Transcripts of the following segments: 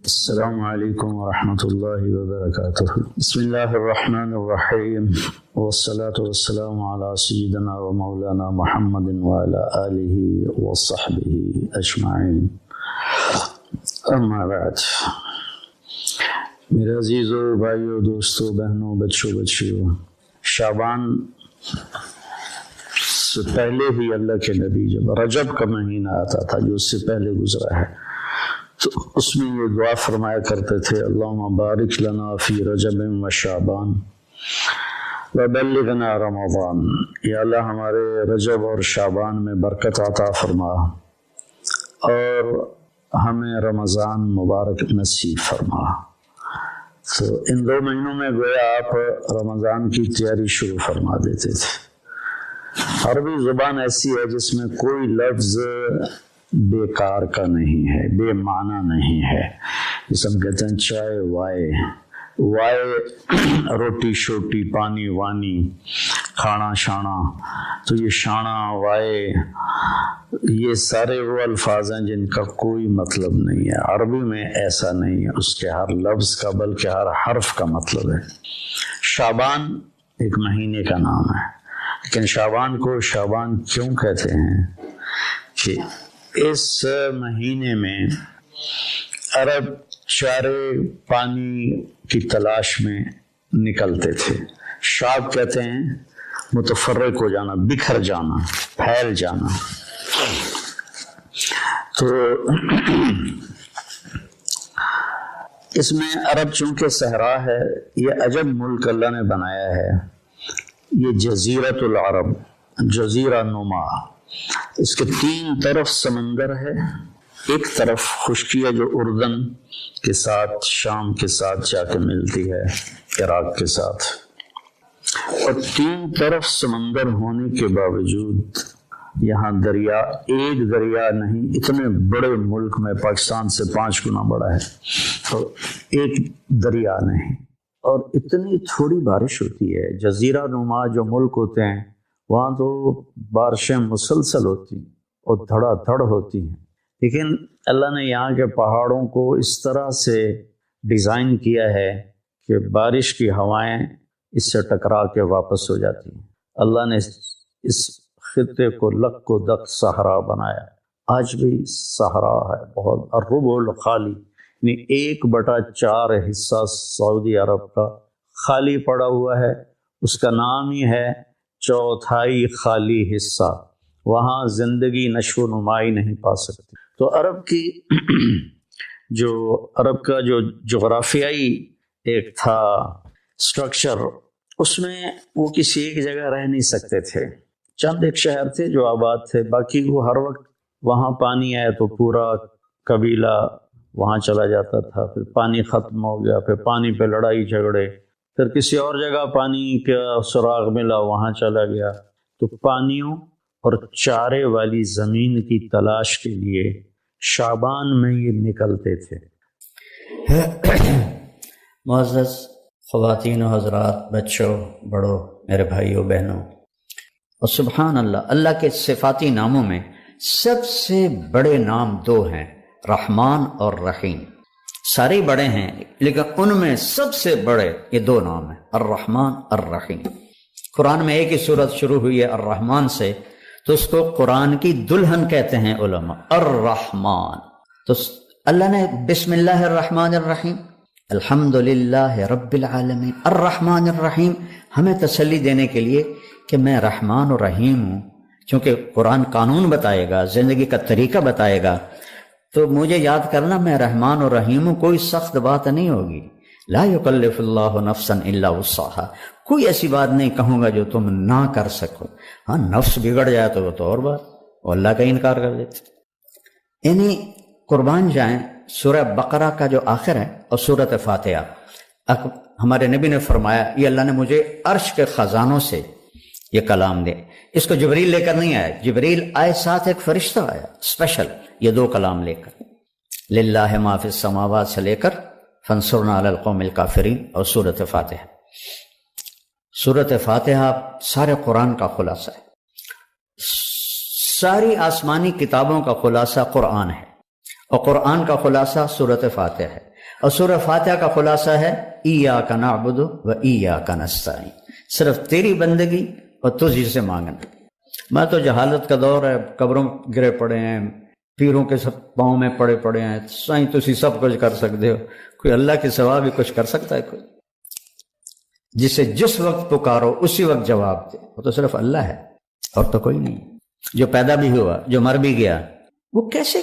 السلام علیکم ورحمۃ اللہ وبرکاتہ۔ بسم اللہ الرحمن الرحیم، والصلاة والسلام علی سیدنا و مولانا محمد وعلی آلہ وصحبہ اجمعین، اما بعد۔ میرے عزیزو، بھائیو، دوستو، بہنوں، بچوں، بچیوں، شعبان سے پہلے ہی اللہ کے نبی جب رجب کا مہینہ آتا تھا جو اس سے پہلے گزرا ہے، تو اس میں یہ دعا فرمایا کرتے تھے، اللہم بارک لنا فی رجب و شعبان وبلغنا رمضان۔ یا اللہ ہمارے رجب اور شعبان میں برکت عطا فرما اور ہمیں رمضان مبارک نصیب فرما۔ تو ان دو مہینوں میں گویا آپ رمضان کی تیاری شروع فرما دیتے تھے۔ عربی زبان ایسی ہے جس میں کوئی لفظ بیکار کا نہیں ہے، بے معنی نہیں ہے۔ جس ہم کہتے ہیں چائے وائے، روٹی شوٹی، پانی وانی، کھانا شانا، تو یہ شانا وائے یہ سارے وہ الفاظ ہیں جن کا کوئی مطلب نہیں ہے۔ عربی میں ایسا نہیں ہے اس کے ہر لفظ کا بلکہ ہر حرف کا مطلب ہے۔ شعبان ایک مہینے کا نام ہے، لیکن شعبان کو شعبان کیوں کہتے ہیں کہ اس مہینے میں عرب چارے پانی کی تلاش میں نکلتے تھے۔ شعب کہتے ہیں متفرق ہو جانا، بکھر جانا، پھیل جانا۔ تو اس میں عرب چونکہ صحرا ہے، یہ عجب ملک اللہ نے بنایا ہے، یہ جزیرۃ العرب، جزیرہ نما۔ اس کے تین طرف سمندر ہے، ایک طرف خشکی ہے جو اردن کے ساتھ، شام کے ساتھ جا کے ملتی ہے، عراق کے ساتھ، اور تین طرف سمندر ہونے کے باوجود یہاں دریا، ایک دریا نہیں، اتنے بڑے ملک میں پاکستان سے 5 گنا بڑا ہے، تو ایک دریا نہیں، اور اتنی تھوڑی بارش ہوتی ہے۔ جزیرہ نما جو ملک ہوتے ہیں وہاں تو بارشیں مسلسل ہوتی ہیں اور دھڑا دھڑ ہوتی ہیں، لیکن اللہ نے یہاں کے پہاڑوں کو اس طرح سے ڈیزائن کیا ہے کہ بارش کی ہوائیں اس سے ٹکرا کے واپس ہو جاتی ہیں۔ اللہ نے اس خطے کو لک و دک صحرا بنایا، آج بھی صحرا ہے بہت، الربع الخالی، یعنی 1/4 حصہ سعودی عرب کا خالی پڑا ہوا ہے۔ اس کا نام ہی ہے چوتھائی خالی حصہ، وہاں زندگی نشو و نمائی نہیں پا سکتی۔ تو عرب کا جو جغرافیائی ایک تھا سٹرکچر، اس میں وہ کسی ایک جگہ رہ نہیں سکتے تھے۔ چند ایک شہر تھے جو آباد تھے، باقی وہ ہر وقت وہاں پانی آئے تو پورا قبیلہ وہاں چلا جاتا تھا، پھر پانی ختم ہو گیا، پھر پانی پہ لڑائی جھگڑے، پھر کسی اور جگہ پانی کا سراغ ملا وہاں چلا گیا۔ تو پانیوں اور چارے والی زمین کی تلاش کے لیے شعبان میں یہ نکلتے تھے۔ معزز خواتین و حضرات، بچوں، بڑوں، میرے بھائیوں بہنوں، اور سبحان اللہ، اللہ کے صفاتی ناموں میں سب سے بڑے نام 2 ہیں، رحمان اور رحیم۔ سارے بڑے ہیں لیکن ان میں سب سے بڑے یہ 2 نام ہیں، الرحمن الرحیم۔ قرآن میں ایک ہی صورت شروع ہوئی ہے الرحمن سے، تو اس کو قرآن کی دلہن کہتے ہیں علماء، الرحمن۔ تو اللہ نے بسم اللہ الرحمن الرحیم، الحمدللہ رب العالمین، الرحمن الرحیم، ہمیں تسلی دینے کے لیے کہ میں رحمان و رحیم ہوں۔ چونکہ قرآن قانون بتائے گا، زندگی کا طریقہ بتائے گا، تو مجھے یاد کرنا میں رحمان و رحیم ہوں، کوئی سخت بات نہیں ہوگی۔ لا یکلف اللہ نفسا الا وسعها، کوئی ایسی بات نہیں کہوں گا جو تم نہ کر سکو۔ ہاں، نفس بگڑ جائے تو وہ تو اور بات، وہ اللہ کا انکار کر دیتے۔ یعنی قربان جائیں، سورہ بقرہ کا جو آخر ہے اور سورۃ فاتحہ، ہمارے نبی نے فرمایا یہ اللہ نے مجھے عرش کے خزانوں سے یہ کلام دے۔ اس کو جبریل لے کر نہیں آیا، جبریل آئے ساتھ ایک فرشتہ آیا اسپیشل، یہ 2 کلام لے کر، للہ ما فی السماوات سے لے کر فانصرنا علی القوم الکافرین، اور سورۃ فاتحہ۔ سورۃ فاتحہ سارے قرآن کا خلاصہ ہے، ساری آسمانی کتابوں کا خلاصہ قرآن ہے، اور قرآن کا خلاصہ سورۃ فاتحہ ہے۔ اور سورہ فاتحہ کا خلاصہ ہے ایاک نعبد و ایاک نستعین، صرف تیری بندگی اور تجھ سے مانگنا۔ میں تو جہالت کا دور ہے، قبروں گرے پڑے ہیں، پیروں کے سب پاؤں میں پڑے پڑے ہیں، سائیں تسی سب کچھ کر سکتے ہو، کوئی اللہ کے سوا بھی کچھ کر سکتا ہے؟ کوئی جسے جس وقت پکارو اسی وقت جواب دے، وہ تو صرف اللہ ہے اور تو کوئی نہیں۔ جو پیدا بھی ہوا، جو مر بھی گیا، وہ کیسے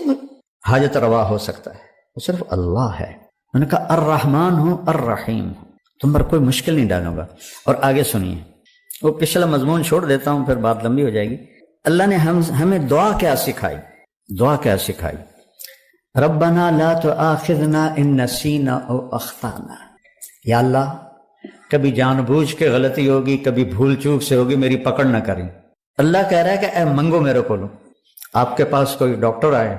حاجت روا ہو سکتا ہے؟ وہ صرف اللہ ہے۔ میں نے کہا الرحمن ہوں الرحیم ہوں، تم پر کوئی مشکل نہیں ڈالوں گا۔ اور آگے سنیے، وہ پچھلا مضمون چھوڑ دیتا ہوں پھر بات لمبی ہو جائے گی۔ اللہ نے ہمیں دعا کیا سکھائی؟ دعا کیا سکھائی؟ ربنا لا تؤاخذنا ان نسینا او اخطانا، یا اللہ کبھی جان بوجھ کے غلطی ہوگی، کبھی بھول چوک سے ہوگی، میری پکڑ نہ کریں۔ اللہ کہہ رہا ہے کہ اے منگو میرے کو لو۔ آپ کے پاس کوئی ڈاکٹر آئے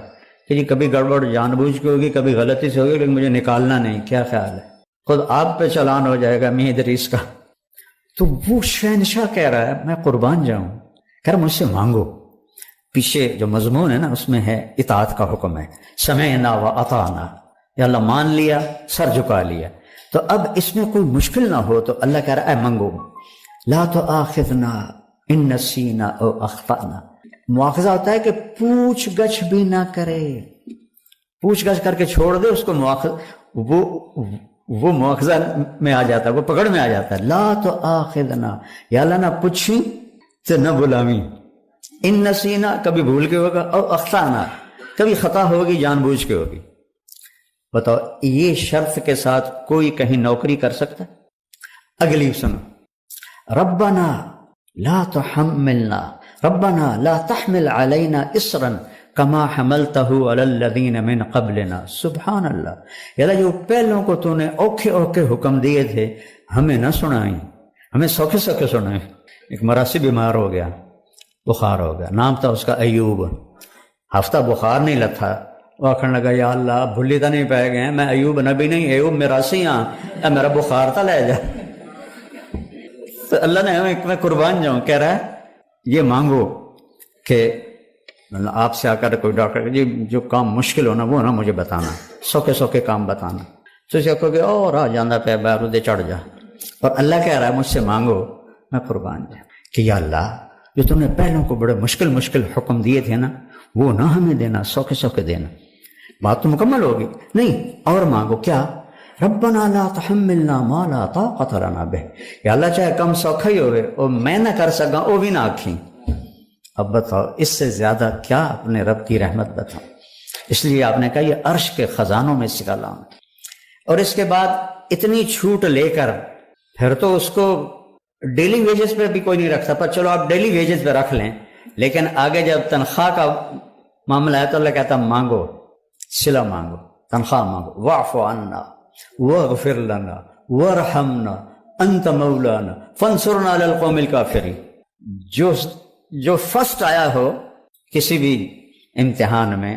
کہ جی کبھی گڑبڑ جان بوجھ کے ہوگی، کبھی غلطی سے ہوگی، لیکن مجھے نکالنا نہیں، کیا خیال ہے؟ خود آپ پہ چلان ہو جائے گا میاں ادریس کا۔ تو وہ شہنشاہ کہہ رہا ہے میں قربان جاؤں، کہہ رہا مجھ سے مانگو۔ پیچھے جو مضمون ہے نا اس میں ہے اطاعت کا حکم ہے، سمعنا و اطعنا، یا اللہ مان لیا، سر جھکا لیا۔ تو اب اس میں کوئی مشکل نہ ہو تو اللہ کہہ رہا ہے اے منگو، لا تؤاخذنا ان نسینا او اخطانا۔ مواخذہ ہوتا ہے کہ پوچھ گچھ بھی نہ کرے، پوچھ گچھ کر کے چھوڑ دے اس کو، وہ مواخذہ میں آ جاتا ہے، وہ پکڑ میں آ جاتا ہے۔ لا تؤاخذنا، یا اللہ نہ پوچھی تو نہ بلاویں، ان نسینا کبھی بھول کے ہوگا، او اخطانا کبھی خطا ہوگی جان بوجھ کے ہوگی۔ بتاؤ یہ شرط کے ساتھ کوئی کہیں نوکری کر سکتا؟ اگلی سنو، ربنا لا تحملنا، ربنا لا تحمل علینا اسرا کما حملتہ علی الذین من قبلنا۔ سبحان اللہ، یا اللہ جو پہلوں کو تو نے اوکھے اوکھے حکم دیے تھے ہمیں نہ سنائیں، ہمیں سوکھے سوکھے سنائیں۔ ایک مراسی بیمار ہو گیا، بخار ہو گیا، نام تھا اس کا ایوب، ہفتہ بخار نہیں لتھا، وہ آخر لگا یا اللہ بھلی تو نہیں پائے گئے، میں ایوب نبی نہیں، ایوب میراسی ہاں، میرا بخار تھا لے جا۔ تو اللہ نے ہمیں، میں قربان جاؤں، کہہ رہا ہے یہ مانگو کہ آپ سے آ کر کوئی ڈاکٹر جی جو کام مشکل ہونا وہ نا مجھے بتانا، سوکھے سوکھے کام بتانا، تو اسے کہو گے اور آ جانا پہ بارودے چڑھ جا۔ اور اللہ کہہ رہا ہے مجھ سے مانگو، میں قربان جاؤں کہ یا اللہ جو تم نے پہلوں کو بڑے مشکل مشکل حکم دیے تھے نا وہ نہ ہمیں دینا، سوکھے سوکھے دینا۔ بات تو مکمل ہوگی نہیں، اور مانگو کیا؟ ربنا لا تحملنا ما لا طاقت لنا به، یا اللہ چاہے کم سوکھا ہی ہوئے اور میں نہ کر سکا وہ بھی نہ آکھیں۔ اب بتاؤ اس سے زیادہ کیا اپنے رب کی رحمت بتاؤ؟ اس لیے آپ نے کہا یہ عرش کے خزانوں میں سے کلام۔ اور اس کے بعد اتنی چھوٹ لے کر پھر تو اس کو ڈیلی ویجز پہ بھی کوئی نہیں رکھتا، پر چلو آپ ڈیلی ویجز پہ رکھ لیں، لیکن آگے جب تنخواہ کا معاملہ ہے تو اللہ کہتا مانگو، صلہ مانگو، تنخواہ مانگو، واعف عنا واغفر لنا وارحمنا انت مولانا فانصرنا علی القوم الکافرین۔ جو فرسٹ آیا ہو کسی بھی امتحان میں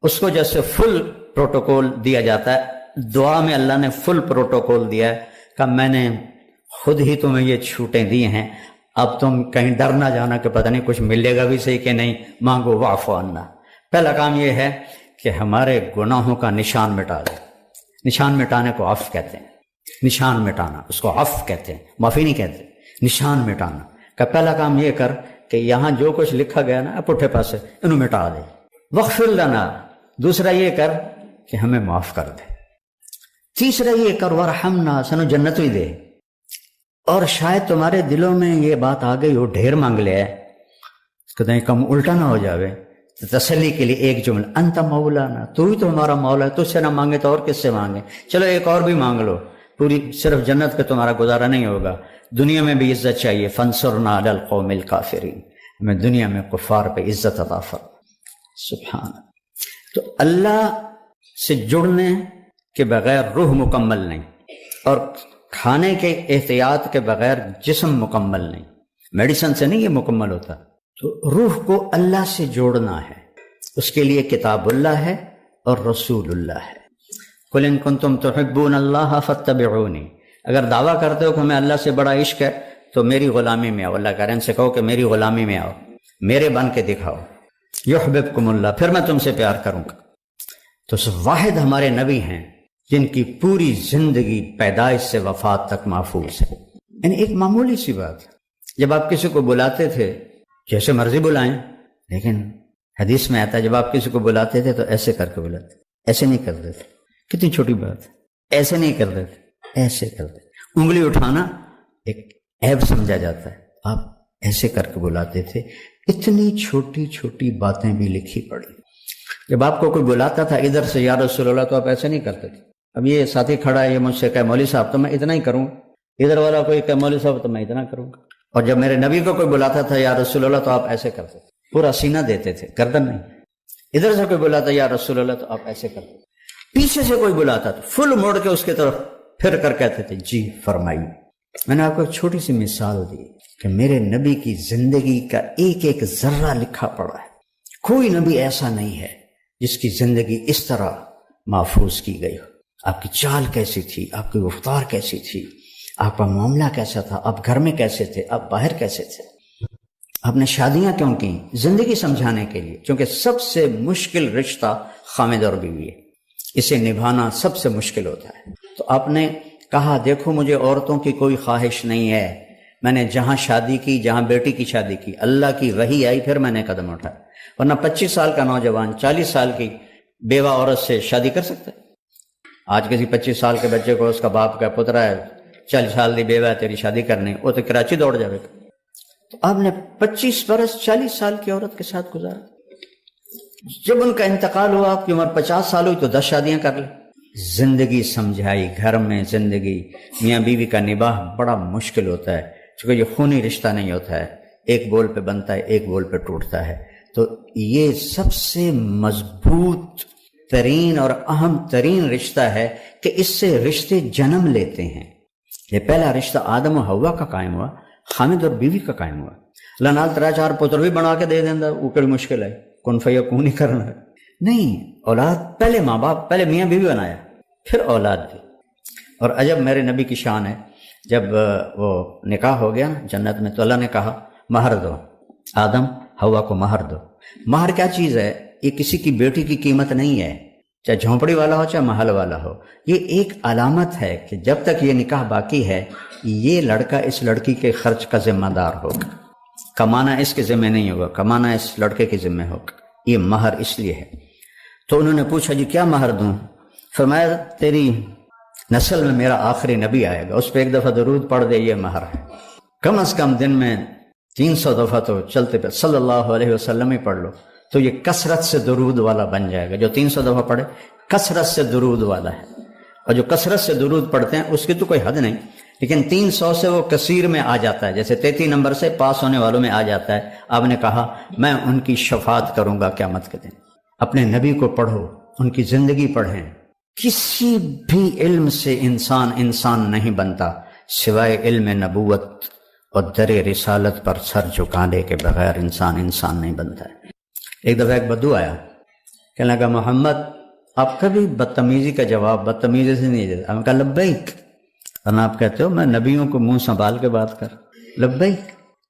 اس کو جیسے فل پروٹوکول دیا جاتا ہے، دعا میں اللہ نے فل پروٹوکول دیا ہے کہ میں نے خود ہی تمہیں یہ چھوٹیں دی ہیں، اب تم کہیں ڈر نہ جانا کہ پتہ نہیں کچھ ملے گا بھی صحیح کہ نہیں، مانگو واعف عنا۔ پہلا کام یہ ہے کہ ہمارے گناہوں کا نشان مٹا دے۔ نشان مٹانے کو عفو کہتے ہیں، نشان مٹانا اس کو عفو کہتے ہیں، معافی نہیں کہتے، نشان مٹانا کا پہلا کام یہ کر کہ یہاں جو کچھ لکھا گیا نا پٹھے پاسے انہوں مٹا دے۔ واغفر لنا، دوسرا یہ کر کہ ہمیں معاف کر دے۔ تیسرا یہ کر ورحمنا، سنو جنت بھی دے۔ اور شاید تمہارے دلوں میں یہ بات آ گئی ہو ڈھیر مانگ لیا ہے، کہیں کم الٹا نہ ہو جاوے، تو تسلی کے لیے ایک جملہ انت مولانا، تو ہی تو ہمارا مولا ہے، تجھ سے نہ مانگے تو اور کس سے مانگے؟ چلو ایک اور بھی مانگ لو، پوری صرف جنت کا تمہارا گزارا نہیں ہوگا، دنیا میں بھی عزت چاہیے، فانصرنا علی القوم الکافرین، ہمیں دنیا میں کفار پہ عزت عطا فرما۔ سبحان اللہ۔ تو اللہ سے جڑنے کے بغیر روح مکمل نہیں، اور کھانے کے احتیاط کے بغیر جسم مکمل نہیں، میڈیسن سے نہیں یہ مکمل ہوتا۔ تو روح کو اللہ سے جوڑنا ہے، اس کے لیے کتاب اللہ ہے اور رسول اللہ ہے۔ قل ان کنتم تحبون اللہ فاتبعونی، اگر دعویٰ کرتے ہو کہ ہمیں اللہ سے بڑا عشق ہے تو میری غلامی میں آؤ، اللہ کہہ رہے ہیں ان سے کہو کہ میری غلامی میں آؤ، میرے بن کے دکھاؤ، یحببکم اللہ، پھر میں تم سے پیار کروں گا۔ تو واحد ہمارے نبی ہیں جن کی پوری زندگی پیدائش سے وفات تک محفوظ ہے. یعنی ایک معمولی سی بات، جب آپ کسی کو بلاتے تھے جیسے مرضی بلائیں، لیکن حدیث میں آتا ہے جب آپ کسی کو بلاتے تھے تو ایسے کر کے بلاتے، ایسے نہیں کرتے تھے. کتنی چھوٹی بات، ایسے نہیں کرتے تھے، ایسے کرتے. انگلی اٹھانا ایک عیب سمجھا جاتا ہے، آپ ایسے کر کے بلاتے تھے. اتنی چھوٹی چھوٹی باتیں بھی لکھی پڑی. جب آپ کو کوئی بلاتا تھا ادھر سے یا رسول اللہ تو آپ ایسے نہیں کرتے تھے. اب یہ ساتھی کھڑا ہے، یہ مجھ سے کہے مولوی صاحب تو میں اتنا ہی کروں گا، ادھر والا کوئی کہے مولوی صاحب تو میں اتنا کروں گا. اور جب میرے نبی کو کوئی بلاتا تھا یا رسول اللہ تو آپ ایسے کرتے تھے، پورا سینہ دیتے تھے، گردن نہیں. ادھر سے کوئی بلاتا یا رسول اللہ تو آپ ایسے کرتے. پیچھے سے کوئی بلاتا تو فل موڑ کے اس کی طرف پھر کر کہتے تھے جی فرمائیے. میں نے آپ کو ایک چھوٹی سی مثال دی کہ میرے نبی کی زندگی کا ایک ایک ذرہ لکھا پڑا ہے. کوئی نبی ایسا نہیں ہے جس کی زندگی اس طرح محفوظ کی گئی ہو. آپ کی چال کیسی تھی، آپ کی گفتار کیسی تھی، آپ کا معاملہ کیسا تھا، آپ گھر میں کیسے تھے، آپ باہر کیسے تھے، آپ نے شادیاں کیوں کی، زندگی سمجھانے کے لیے. کیونکہ سب سے مشکل رشتہ خامد اور بیوی ہے، اسے نبھانا سب سے مشکل ہوتا ہے. تو آپ نے کہا دیکھو مجھے عورتوں کی کوئی خواہش نہیں ہے، میں نے جہاں شادی کی، جہاں بیٹی کی شادی کی، اللہ کی وحی آئی پھر میں نے قدم اٹھایا. ورنہ 25 سال کا نوجوان 40 سال کی بیوہ عورت سے شادی کر سکتا ہے؟ آج کسی 25 سال کے بچے کو اس کا باپ کا پترا ہے 40 سال کی بیوہ ہے تیری شادی کرنی، وہ تو کراچی دوڑ جائے گا. تو آپ نے 25 برس 40 سال کی عورت کے ساتھ گزارا. جب ان کا انتقال ہوا، آپ کی عمر 50 سال ہوئی تو 10 شادیاں کر لی. زندگی سمجھائی. گھر میں زندگی میاں بیوی کا نباہ بڑا مشکل ہوتا ہے، چونکہ یہ خونی رشتہ نہیں ہوتا ہے، ایک بول پہ بنتا ہے ایک بول پہ ٹوٹتا ہے. تو یہ سب سے مضبوط ترین اور اہم ترین رشتہ ہے کہ اس سے رشتے جنم لیتے ہیں. یہ پہلا رشتہ آدم و حوا کا قائم ہوا، خامد اور بیوی کا قائم ہوا. اللہ نال 3-4 پتر بھی بنا کے دے دینا، وہ کڑی مشکل ہے، کن فیکون ہی کرنا ہے. نہیں، اولاد پہلے ماں باپ، پہلے میاں بیوی بنایا پھر اولاد دی. اور عجب میرے نبی کی شان ہے، جب وہ نکاح ہو گیا جنت میں تو اللہ نے کہا مہر دو، آدم حوا کو مہر دو. مہر کیا چیز ہے؟ یہ کسی کی بیٹی کی قیمت نہیں ہے، چاہے جھونپڑی والا ہو چاہے محل والا ہو. یہ ایک علامت ہے کہ جب تک یہ نکاح باقی ہے یہ لڑکا اس لڑکی کے خرچ کا ذمہ دار ہوگا. کمانا اس کے ذمہ نہیں ہوگا، کمانا اس لڑکے کے ذمہ ہوگا. یہ مہر اس لیے ہے. تو انہوں نے پوچھا جی کیا مہر دوں؟ فرمایا تیری نسل میں میرا آخری نبی آئے گا، اس پہ ایک دفعہ درود پڑھ دے، یہ مہر ہے. کم از کم دن میں 300 دفعہ تو چلتے پہ صلی اللہ علیہ وسلم ہی پڑھ لو تو یہ کثرت سے درود والا بن جائے گا. جو 300 دفعہ پڑھے کثرت سے درود والا ہے. اور جو کثرت سے درود پڑھتے ہیں اس کی تو کوئی حد نہیں، لیکن 300 سے وہ کثیر میں آ جاتا ہے، جیسے 33 نمبر سے پاس ہونے والوں میں آ جاتا ہے. آپ نے کہا میں ان کی شفاعت کروں گا قیامت کے دن. اپنے نبی کو پڑھو، ان کی زندگی پڑھیں. کسی بھی علم سے انسان نہیں بنتا سوائے علم نبوت اور در رسالت پر سر جھکانے کے بغیر انسان نہیں بنتا ہے. ایک دفعہ ایک بدو آیا، کہنے لگا محمد آپ کبھی بدتمیزی کا جواب بدتمیزی سے نہیں دیتے. ہم نے کہا لبیک. ورنہ آپ کہتے ہو میں نبیوں کو منہ سنبھال کے بات کر. لبیک.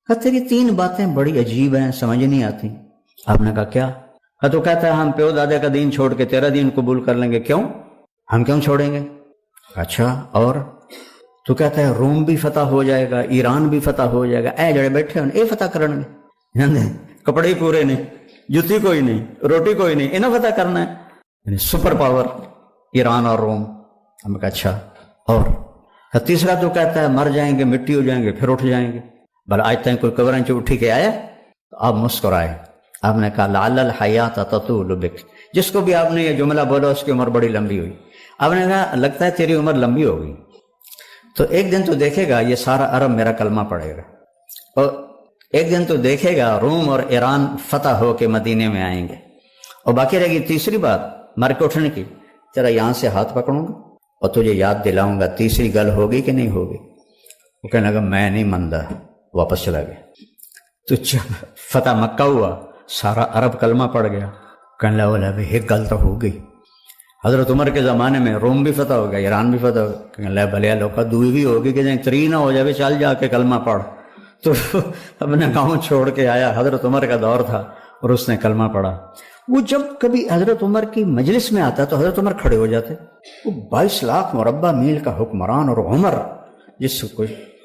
کہا تیری 3 باتیں بڑی عجیب ہیں، سمجھ نہیں آتی. آپ نے کہا کیا؟ تو کہتا ہے ہم پیو دادے کا دین چھوڑ کے تیرا دین قبول کر لیں گے. کیوں؟ ہم کیوں چھوڑیں گے؟ اچھا اور؟ تو کہتا ہے روم بھی فتح ہو جائے گا، ایران بھی فتح ہو جائے گا، اے جڑے بیٹھے ہیں اے فتح کرن گے، کپڑے ہی پورے نہیں، جوتی کوئی نہیں، روٹی کوئی نہیں، انہیں فتح کرنا ہے. یعنی سپر پاور ایران اور روم. ہم کہا اچھا اور؟ تیسرا تو کہتا ہے مر جائیں گے، مٹی ہو جائیں گے، پھر اٹھ جائیں گے. بھلا آج تک کوئی قبریں سے اٹھی کے آیا؟ تو آپ مسکرائے. آپ نے کہا لعل الحیات تطول بک. جس کو بھی آپ نے یہ جملہ بولا اس کی عمر بڑی لمبی ہوئی. آپ نے کہا لگتا ہے تیری عمر لمبی ہوگی، تو ایک دن تو دیکھے گا یہ سارا عرب میرا کلمہ پڑھے گا، اور ایک دن تو دیکھے گا روم اور ایران فتح ہو کے مدینے میں آئیں گے. اور باقی رہے گی تیسری بات مر کے اٹھنے کی. تیرا یہاں سے ہاتھ پکڑوں گا اور تجھے یاد دلاؤں گا تیسری گل ہوگی کہ نہیں ہوگی. وہ کہنے لگا میں نہیں مانتا، واپس چلا گیا. تو جب فتح مکہ ہوا سارا عرب کلمہ پڑ گیا. کہنے لگا ایک گل تو ہو گئی. حضرت عمر کے زمانے میں روم بھی فتح ہو گیا، ایران بھی فتح ہو گیا. کہنے لگا بھلے لوکا دوئی بھی ہوگی کہ جائیں 3 نہ ہو جائے، چل جا کے کلمہ پڑھ. تو اپنے گاؤں چھوڑ کے آیا. حضرت عمر کا دور تھا اور اس نے کلمہ پڑھا. وہ جب کبھی حضرت عمر کی مجلس میں آتا تو حضرت عمر کھڑے ہو جاتے. وہ 22 لاکھ مربع میل کا حکمران اور عمر جس کو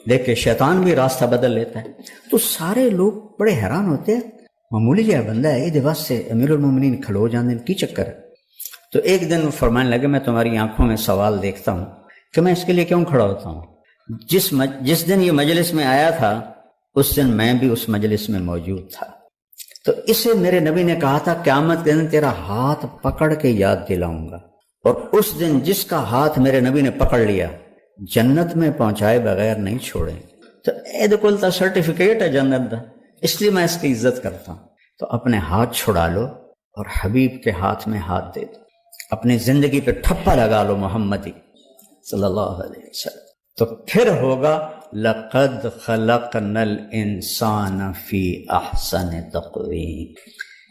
دیکھ کے شیطان بھی راستہ بدل لیتا ہے. تو سارے لوگ بڑے حیران ہوتے ہیں, معمولی جہاں بندہ ہے یہ دس سے امیر المومنین کھلو جانے کی چکر ہے. تو ایک دن وہ فرمانے لگے میں تمہاری آنکھوں میں سوال دیکھتا ہوں کہ میں اس کے لیے کیوں کھڑا ہوتا ہوں. جس دن یہ مجلس میں آیا تھا اس دن میں بھی اس مجلس میں موجود تھا. تو اسے میرے نبی نے کہا تھا قیامت کے دن تیرا ہاتھ پکڑ کے یاد دلاؤں گا, اور اس دن جس کا ہاتھ میرے نبی نے پکڑ لیا جنت میں پہنچائے بغیر نہیں چھوڑیں. تو اے کل تا سرٹیفکیٹ ہے جنت دا, اس لیے میں اس کی عزت کرتا ہوں. تو اپنے ہاتھ چھڑا لو اور حبیب کے ہاتھ میں ہاتھ دے دو, اپنی زندگی پہ ٹھپا لگا لو محمدی صلی اللہ علیہ وسلم. تو پھر ہوگا لقد خلقنا الانسان فی احسن تقویم,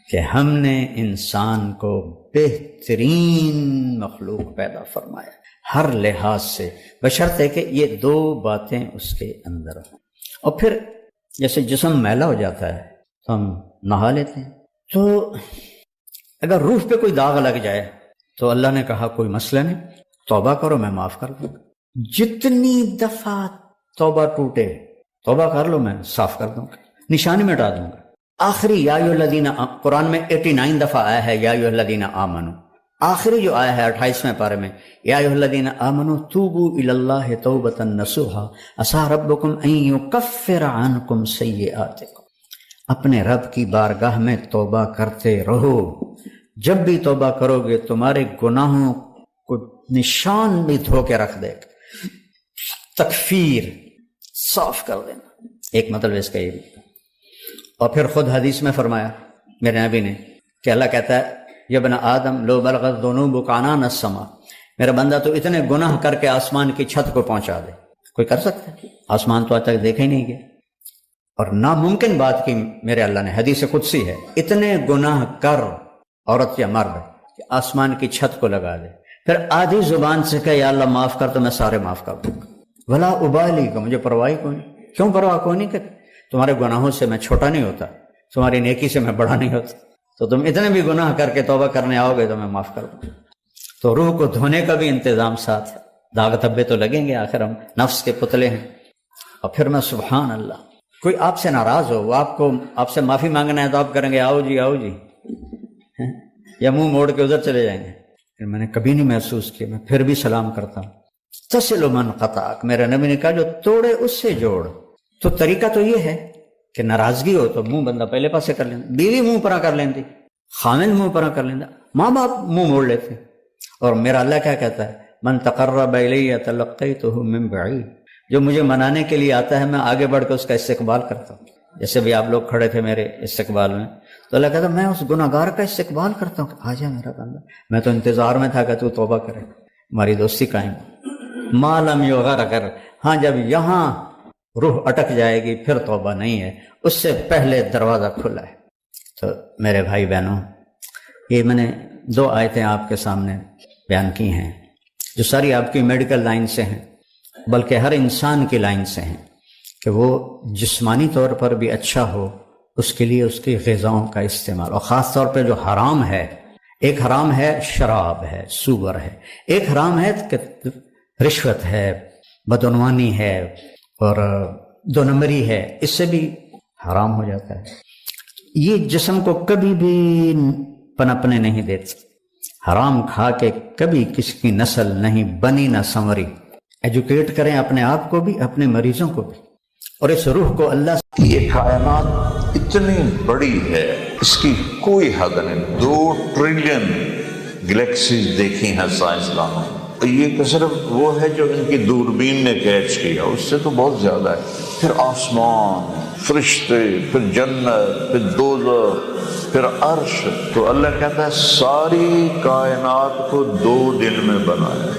کہ ہم نے انسان کو بہترین مخلوق پیدا فرمایا ہر لحاظ سے, بشرطے کہ یہ دو باتیں اس کے اندر ہوں. اور پھر جیسے جسم میلا ہو جاتا ہے تو ہم نہا لیتے ہیں, تو اگر روح پہ کوئی داغ لگ جائے تو اللہ نے کہا کوئی مسئلہ نہیں, توبہ کرو میں معاف کر دوں گا. جتنی دفعہ توبہ ٹوٹے توبہ کر لو میں صاف کر دوں گا, نشانی مٹا دوں گا. آخری یا ایھا الذین, قرآن میں 89 دفعہ آیا ہے یا ایھا الذین آمنو. آخری جو آیا ہے 28ویں پارے میں یا ایھا الذین آمنو توبوا الی اللہ توبۃ نصوحا عسیٰ ربکم ان یکفر عنکم سیئاتکم. اپنے رب کی بارگاہ میں توبہ کرتے رہو, جب بھی توبہ کرو گے تمہارے گناہوں کو نشان بھی دھو کے رکھ دے گا. تکفیر صاف کر دینا, ایک مطلب اس کا یہ بھی. اور پھر خود حدیث میں فرمایا میرے نبی نے کہ اللہ کہتا ہے یا ابن آدم لو بلغت ذنوبک عنان السماء, میرا بندہ تو اتنے گناہ کر کے آسمان کی چھت کو پہنچا دے. کوئی کر سکتا ہے؟ آسمان تو آج تک دیکھا ہی نہیں گیا. اور ناممکن بات کی میرے اللہ نے, حدیث قدسی ہے, اتنے گناہ کر عورت یا مرد کہ آسمان کی چھت کو لگا دے, پھر آدھی زبان سے کہ یا اللہ معاف کر, تو میں سارے معاف کر دوں گا. ولا ابالی کا, مجھے پرواہ کوئی نہیں. کیوں پرواہ کوئی نہیں کہ تمہارے گناہوں سے میں چھوٹا نہیں ہوتا, تمہاری نیکی سے میں بڑا نہیں ہوتا. تو تم اتنے بھی گناہ کر کے توبہ کرنے آؤ گے تو میں معاف کر دوں. تو روح کو دھونے کا بھی انتظام ساتھ ہے, داغ دھبے تو لگیں گے, آخر ہم نفس کے پتلے ہیں. اور پھر میں سبحان اللہ, کوئی آپ سے ناراض ہو, وہ آپ سے معافی مانگنا ہے تو آپ کریں گے آؤ جی آؤ جی, یا منہ موڑ کے ادھر چلے جائیں گے. میں نے کبھی نہیں محسوس کیا, میں پھر بھی سلام کرتا ہوں. تصل من قطعک, میرے نبی نے کہا جو توڑے اس سے جوڑ. تو طریقہ تو یہ ہے کہ ناراضگی ہو تو منہ بندہ پہلے پاسے کر لینا, بیوی منہ پرا کر لیندی, خامن منہ پرا کر لینا, ماں باپ منہ موڑ لیتے. اور میرا اللہ کیا کہتا ہے من تقرب الی تلقیتہ من بعید, جو مجھے منانے کے لیے آتا ہے میں آگے بڑھ کے اس کا استقبال کرتا ہوں. جیسے بھی آپ لوگ کھڑے تھے میرے استقبال میں, تو اللہ کہتا ہے میں اس گناہ گار کا استقبال کرتا ہوں کہ آ جا میرا بندہ, میں تو انتظار میں تھا کہ تو توبہ کرے, ہماری دوستی قائم. ما لم یغرغر, ہاں جب یہاں روح اٹک جائے گی پھر توبہ نہیں ہے, اس سے پہلے دروازہ کھلا ہے. تو میرے بھائی بہنوں, یہ میں نے 2 آیتیں آپ کے سامنے بیان کی ہیں جو ساری آپ کی میڈیکل لائن سے ہیں, بلکہ ہر انسان کی لائن سے ہیں, کہ وہ جسمانی طور پر بھی اچھا ہو, اس کے لیے اس کی غذاؤں کا استعمال. اور خاص طور پہ جو حرام ہے, ایک حرام ہے شراب ہے, سوگر ہے, ایک حرام ہے کہ رشوت ہے, بدعنوانی ہے, اور 2 نمبری ہے, اس سے بھی حرام ہو جاتا ہے. یہ جسم کو کبھی بھی پنپنے نہیں دیتے. حرام کھا کے کبھی کسی کی نسل نہیں بنی نہ سنوری. ایجوکیٹ کریں اپنے آپ کو بھی, اپنے مریضوں کو بھی. اور اس روح کو اللہ سے, یہ کائنات اتنی بڑی ہے اس کی کوئی حد نہیں. 2 ٹریلین گلیکسیز دیکھی ہیں سائنسدانوں. یہ تو صرف وہ ہے جو ان کی دوربین نے کیچ کیا, اس سے تو بہت زیادہ ہے. پھر آسمان, فرشتے, پھر جنت, پھر دوزخ, پھر عرش. تو اللہ کہتا ہے ساری کائنات کو 2 دن میں بنایا,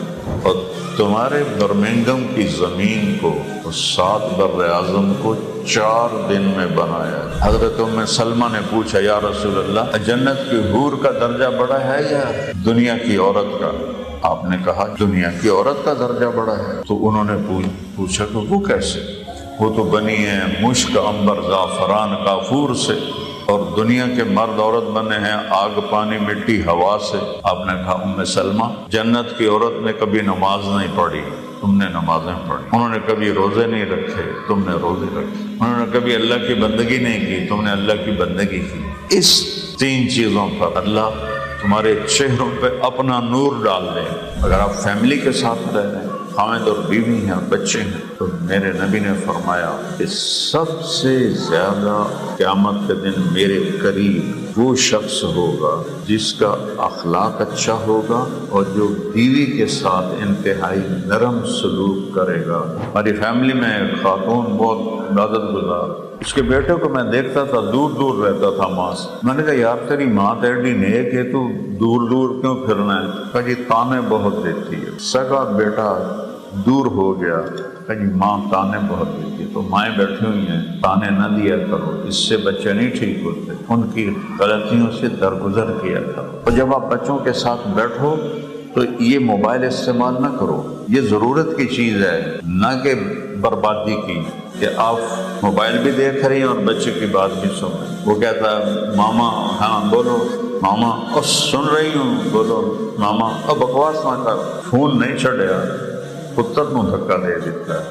اور تمہارے برمنگم کی زمین کو, 7 بر اعظم کو 4 دن میں بنایا. حضرت ام سلمہ نے پوچھا یا رسول اللہ جنت کی حور کا درجہ بڑا ہے یا دنیا کی عورت کا؟ آپ نے کہا دنیا کی عورت کا درجہ بڑا ہے. تو انہوں نے پوچھا کہ وہ کیسے؟ وہ تو بنی ہے مشک, عنبر, زعفران, کافور سے. اور دنیا کے مرد عورت بنے ہیں آگ پانی مٹی ہوا سے۔ آپ نے کہا ام سلمہ جنت کی عورت نے کبھی نماز نہیں پڑھی، تم نے نمازیں پڑھی، انہوں نے کبھی روزے نہیں رکھے، تم نے روزے رکھے، انہوں نے کبھی اللہ کی بندگی نہیں کی، تم نے اللہ کی بندگی کی۔ اس 3 چیزوں پر اللہ تمہارے چہروں پہ اپنا نور ڈال دے۔ اگر آپ فیملی کے ساتھ رہ رہے ہیں، خاوند اور بیوی ہیں، بچے ہیں، تو میرے نبی نے فرمایا کہ سب سے زیادہ قیامت کے دن میرے قریب وہ شخص ہوگا جس کا اخلاق اچھا ہوگا اور جو بیوی کے ساتھ انتہائی نرم سلوک کرے گا۔ ہماری فیملی میں ایک خاتون بہت عبادت گزار، اس کے بیٹے کو میں دیکھتا تھا دور دور رہتا تھا ماں سے۔ میں نے کہا یار تیری ماں تیری نیک ہے، تو دور دور کیوں پھرنا ہے؟ کہا جی تانے بہت دیتی ہے۔ سگا بیٹا دور ہو گیا، کہا جی ماں تانے بہت دیتی ہے۔ تو مائیں بیٹھی ہوئی ہیں، تانے نہ دیا کرو، اس سے بچے نہیں ٹھیک ہوتے، ان کی غلطیوں سے درگزر کیا کرو۔ اور جب آپ بچوں کے ساتھ بیٹھو تو یہ موبائل استعمال نہ کرو، یہ ضرورت کی چیز ہے، نہ کہ بربادی کی، کہ آپ موبائل بھی دیکھ رہی ہیں اور بچے کی بات بھی سن رہے ہیں۔ وہ کہتا ہے ماما ہاں بولو، ماما اور سن رہی ہوں بولو، ماما اور بکواس نہ کر، فون نہیں چھڑیا، پتر کو دھکا دے دیتا ہے۔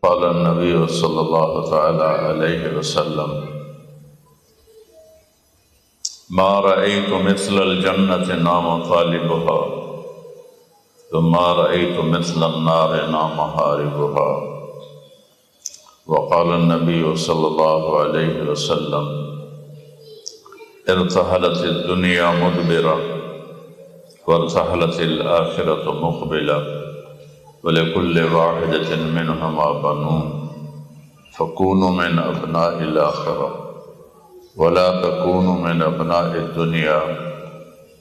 قال النبی صلی اللہ تعالی علیہ وسلم ما رأيت مثل الجنة نام طالبها ثم رأيت مثل النار نام هاربها۔ وقال النبي صلى الله عليه وسلم ارتحلت الدنيا مدبرة وارتحلت الآخرة مقبلة ولكل واحدة منهما بنون فكونوا من أبناء الآخرة ولا تكونوا من أبناء الدنيا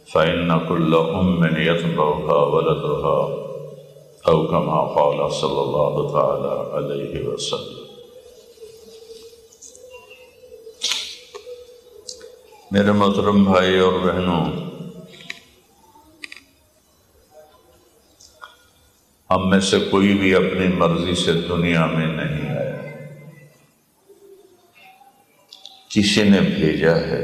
فإن كل أم يتبعها ولدها أو كما قال صلى الله تعالى عليه وسلم۔ میرے محترم بھائی اور بہنوں، ہم میں سے کوئی بھی اپنی مرضی سے دنیا میں نہیں آیا، کسی نے بھیجا ہے۔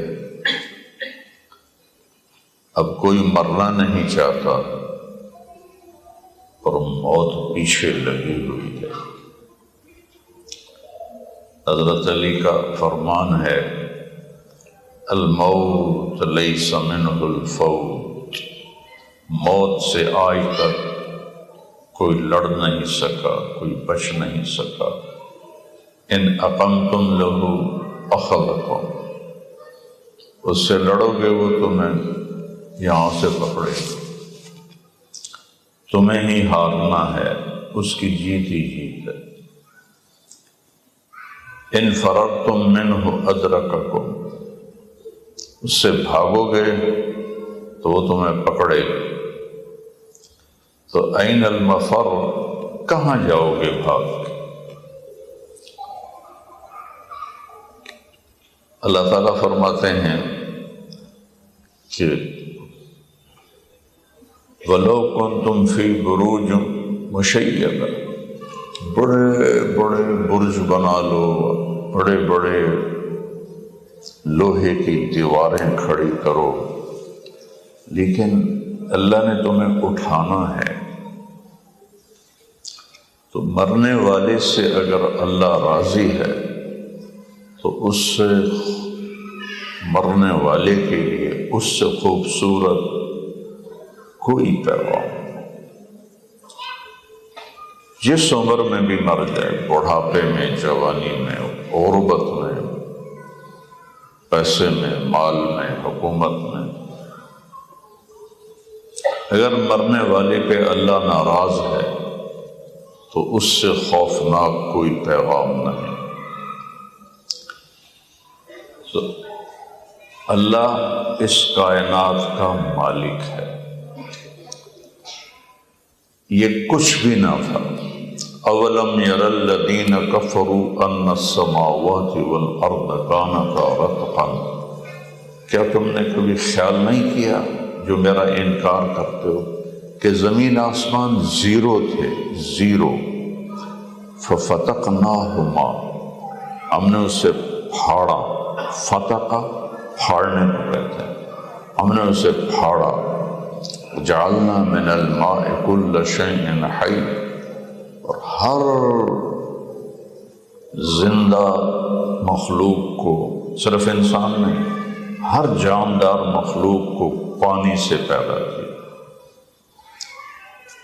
اب کوئی مرنا نہیں چاہتا اور موت پیچھے لگی ہوئی ہے۔ حضرت علی کا فرمان ہے الموت لیس منہ الفوت، موت سے آج تک کوئی لڑ نہیں سکا، کوئی بچ نہیں سکا۔ ان اقمتم لہ اخذکم، اس سے لڑو گے وہ تمہیں یہاں سے پکڑے، تمہیں ہی ہارنا ہے، اس کی جیت ہی جیت ہے۔ ان فررتم منہ ادرککم، اس سے بھاگو گے تو وہ تمہیں پکڑے گا۔ تو این المفر، کہاں جاؤ گے بھاگ کے؟ اللہ تعالیٰ فرماتے ہیں کہ وَلَوْ كُنْتُمْ فِي بُرُوجٍ مُشَيَّدَةٍ، بڑے بڑے برج بنا لو، بڑے بڑے لوہے کی دیواریں کھڑی کرو، لیکن اللہ نے تمہیں اٹھانا ہے۔ تو مرنے والے سے اگر اللہ راضی ہے تو اس سے مرنے والے کے لیے اس سے خوبصورت کوئی پیغام نہیں۔ جس عمر میں بھی مر جائے، بڑھاپے میں، جوانی میں، عربت میں، پیسے میں، مال میں، حکومت میں، اگر مرنے والے پہ اللہ ناراض ہے تو اس سے خوفناک کوئی پیغام نہیں۔ تو اللہ اس کائنات کا مالک ہے، یہ کچھ بھی نہ تھا۔ اولم یر الذین کفروا ان السماوات والارض کانتا رتقا، کیا تم نے کبھی خیال نہیں کیا جو میرا انکار کرتے ہو کہ زمین آسمان زیرو تھے، زیرو، ففتقناہما، ہم نے اسے پھاڑا، فتقہ پھاڑنے کو کہتے ہیں، ہم نے اسے پھاڑا، جعلنا من الماء کل شیء حی، اور ہر زندہ مخلوق کو، صرف انسان نہیں، ہر جاندار مخلوق کو پانی سے پیدا کیا۔